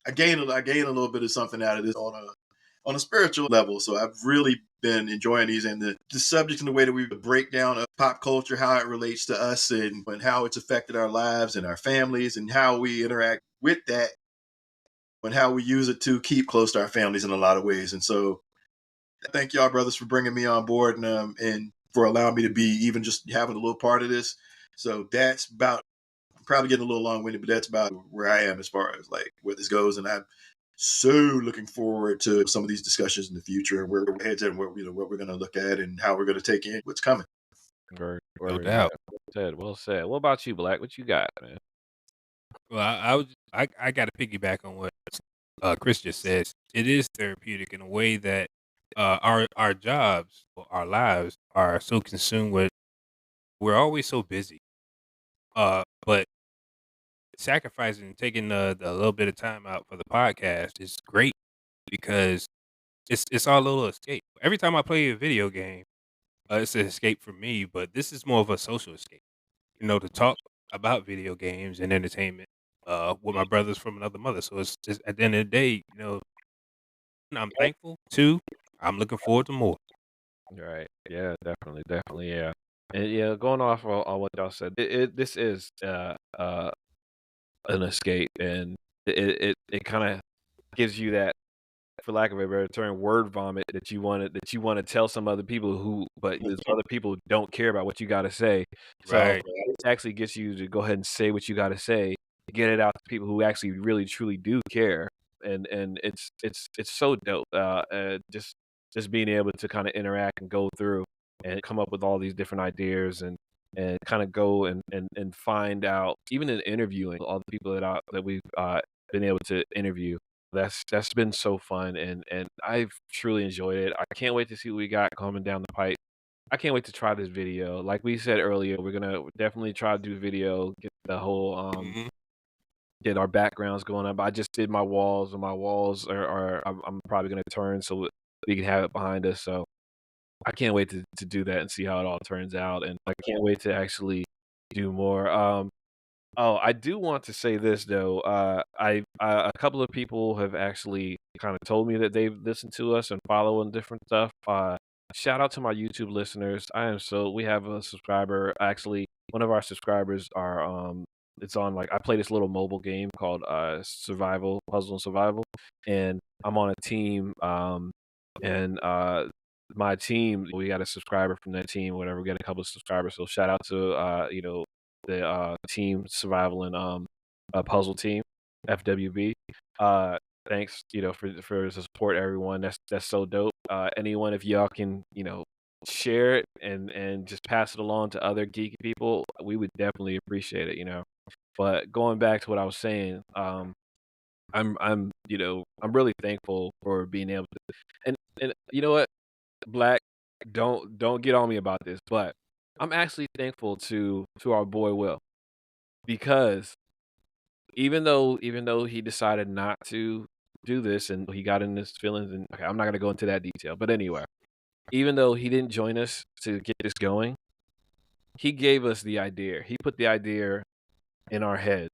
I gain a little bit of something out of this on a spiritual level. So I've really been enjoying these and the subjects and the way that we break down pop culture, how it relates to us and how it's affected our lives and our families and how we interact with that and how we use it to keep close to our families in a lot of ways. And so thank y'all brothers for bringing me on board and for allowing me to be even just having a little part of this. So that's about I'm probably getting a little long winded, but that's about where I am as far as like where this goes. And I'm so looking forward to some of these discussions in the future and where we're headed and what we're going to look at and how we're going to take in what's coming. Word, No word, yeah. doubt. Well said. Well said. What about you, Black? What you got, man? Well, I got to piggyback on what Chris just says. It is therapeutic in a way that our jobs, or our lives, are so consumed with. We're always so busy. But sacrificing and taking the little bit of time out for the podcast is great because it's our little escape. Every time I play a video game, it's an escape for me. But this is more of a social escape. To talk about video games and entertainment with my brothers from another mother. So it's just at the end of the day, I'm thankful. Two, I'm looking forward to more. Right. Yeah, definitely, definitely, yeah. And yeah, going off on what y'all said, this is an escape, and it kind of gives you that, for lack of a better term, word vomit that you want to tell some other people but those other people don't care about what you got to say. So Right. it actually gets you to go ahead and say what you got to say, get it out to people who actually really truly do care, and it's so dope. Just being able to kind of interact and go through and come up with all these different ideas and kind of go and find out, even in interviewing all the people that we've been able to interview. That's been so fun, and I've truly enjoyed it. I can't wait to see what we got coming down the pipe. I can't wait to try this video. Like we said earlier, we're gonna definitely try to do video, get the whole Hmm. get our backgrounds going up. I just did my walls, and my walls are I'm probably gonna turn so we can have it behind us. So I can't wait to do that and see how it all turns out, and I can't wait to actually do more. Oh, I do want to say this though. A couple of people have actually kind of told me that they've listened to us and follow and different stuff. Shout out to my YouTube listeners. We have a subscriber. Actually, one of our subscribers are it's on, like, I play this little mobile game called Survival Puzzle and Survival, and I'm on a team. And My team, we got a subscriber from that team. Whatever, we got a couple of subscribers. So shout out to the team survival and puzzle team. FWB. Thanks, for the support, everyone. That's so dope. Anyone, if y'all can, share it and just pass it along to other geeky people, we would definitely appreciate it. But going back to what I was saying, I'm really thankful for being able to, and you know what, Black, don't get on me about this, but I'm actually thankful to our boy Will, because even though he decided not to do this and he got in his feelings, and okay, I'm not gonna go into that detail, but anyway, even though he didn't join us to get this going, he gave us the idea. He put the idea in our head.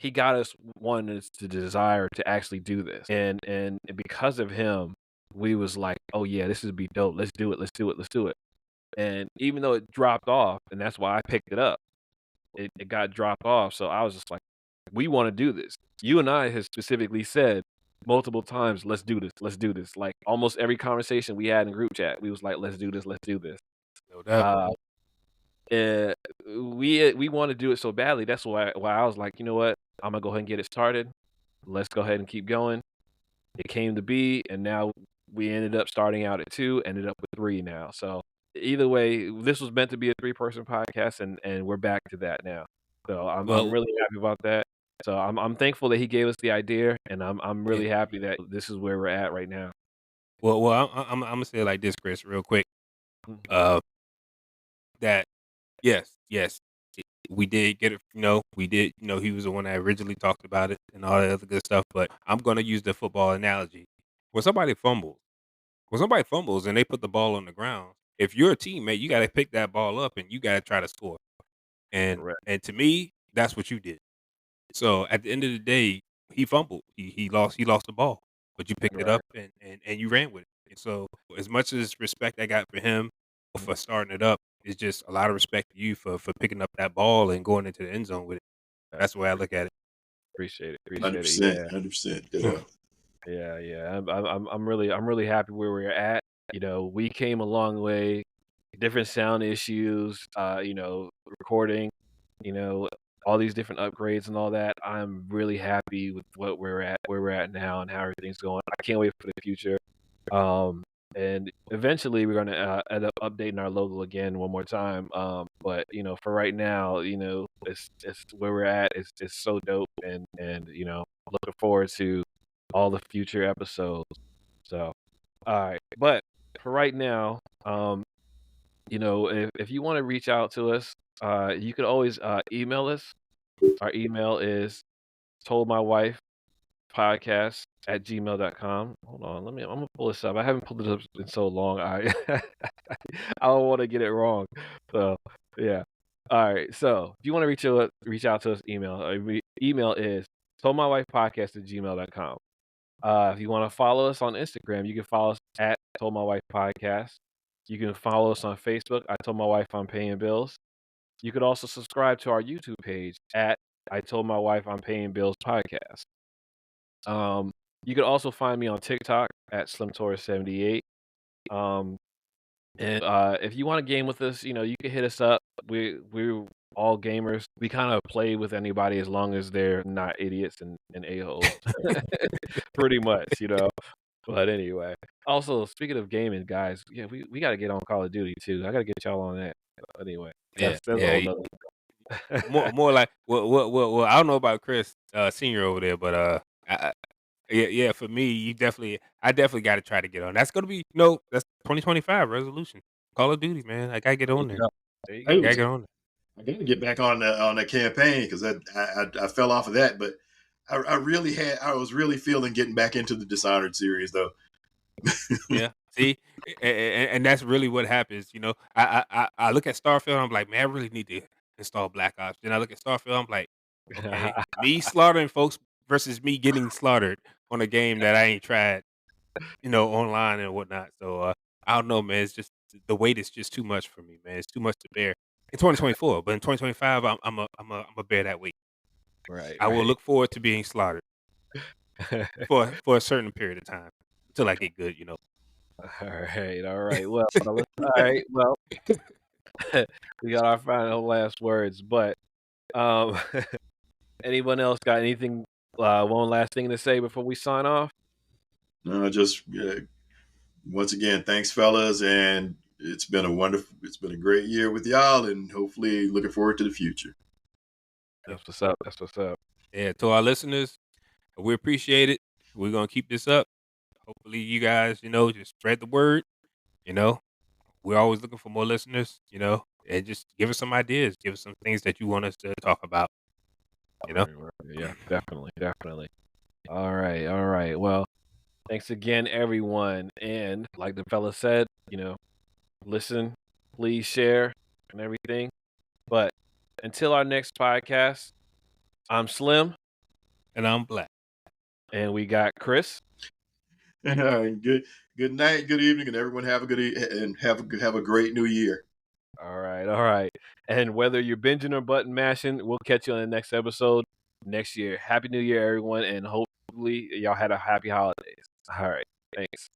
He got us one is the desire to actually do this, and because of him, we was like, oh yeah, this would be dope. Let's do it. Let's do it. Let's do it. And even though it dropped off, and that's why I picked it up, it got dropped off. So I was just like, we want to do this. You and I have specifically said multiple times, let's do this. Let's do this. Like almost every conversation we had in group chat, we was like, let's do this. Let's do this. No doubt. Uh, and we want to do it so badly. That's why I was like, you know what? I'm gonna go ahead and get it started. Let's go ahead and keep going. It came to be, and now we ended up starting out at 2, ended up with 3 now. So either way, this was meant to be a 3-person podcast, and we're back to that now. So I'm Well, really happy about that. So I'm thankful that he gave us the idea, and I'm yeah. really happy that this is where we're at right now. Well, I'm gonna say it like this, Chris, real quick. Mhm. That yes, we did get it. We did. He was the one that originally talked about it and all that other good stuff. But I'm gonna use the football analogy. When somebody fumbles, and they put the ball on the ground, if you're a teammate, you got to pick that ball up and you got to try to score. And Correct. and to me, that's what you did. So at the end of the day, he fumbled. He lost the ball, but you picked it Right. up and you ran with it. And so as much as respect I got for him for starting it up, it's just a lot of respect to you for picking up that ball and going into the end zone with it. That's the way I look at it. Appreciate it. Hundred Appreciate it. percent, Yeah. 100%. Yeah, yeah. I'm really happy where we're at. We came a long way. Different sound issues, recording, you know, all these different upgrades and all that. I'm really happy with where we're at now, and how everything's going. I can't wait for the future. Um, and eventually we're gonna end up updating our logo again one more time. But for right now, it's where we're at. It's so dope, and looking forward to all the future episodes. So, all right, but for right now, if you want to reach out to us, you could always email us. Our email is toldmywifepodcast@gmail.com. Hold on, I'm gonna pull this up. I haven't pulled it up in so long. I don't want to get it wrong. So yeah. All right. So if you want to reach out to us, email is toldmywifepodcast@gmail.com. If you want to follow us on Instagram, you can follow us at Told My Wife Podcast. You can follow us on Facebook. I Told My Wife I'm Paying Bills. You could also subscribe to our YouTube page at I Told My Wife I'm Paying Bills Podcast. You could also find me on TikTok at SlimTaurus78. And if you want to game with us, you can hit us up. We're all gamers. We kind of play with anybody as long as they're not idiots and a-holes. Pretty much. But anyway. Also, speaking of gaming, guys, yeah, we got to get on Call of Duty too. I got to get y'all on that. But anyway, Yeah, that's a yeah. whole nother. More like well. I don't know about Chris Senior over there, but yeah. For me, I definitely got to try to get on. That's gonna be that's 2025 resolution. Call of Duty, man. I gotta get on there. There you Hey, go. Gotta get on there. I got to get back on the campaign because I fell off of that, but I was really feeling getting back into the Dishonored series though. Yeah. See, and that's really what happens. I look at Starfield. I'm like, man, I really need to install Black Ops. Then I look at Starfield. I'm like, okay, me slaughtering folks versus me getting slaughtered on a game that I ain't tried, online and whatnot. So I don't know, man. It's just the weight is just too much for me, man. It's too much to bear in 2024. But in 2025, I'm a bear that weight. Right, I will right. look forward to being slaughtered for a certain period of time until I get good. All right, all right. Well, all right. Well, we got our final last words, but um, anyone else got anything one last thing to say before we sign off? No, just once again, thanks, fellas, and it's been a great year with y'all, and hopefully looking forward to the future. That's what's up. That's what's up. Yeah, to our listeners, we appreciate it. We're gonna keep this up. Hopefully, you guys, just spread the word. You know, we're always looking for more listeners. And just give us some ideas. Give us some things that you want us to talk about. Right, yeah, definitely, definitely. All right, all right. Well, thanks again, everyone. And like the fella said, listen, please share and everything. But until our next podcast, I'm Slim, And I'm Black. and we got Chris. All right, good night, good evening, and everyone have a and have a great new year. All right, all right. And whether you're binging or button mashing, we'll catch you on the next episode next year. Happy New Year, everyone, and hopefully y'all had a happy holidays. All right, thanks.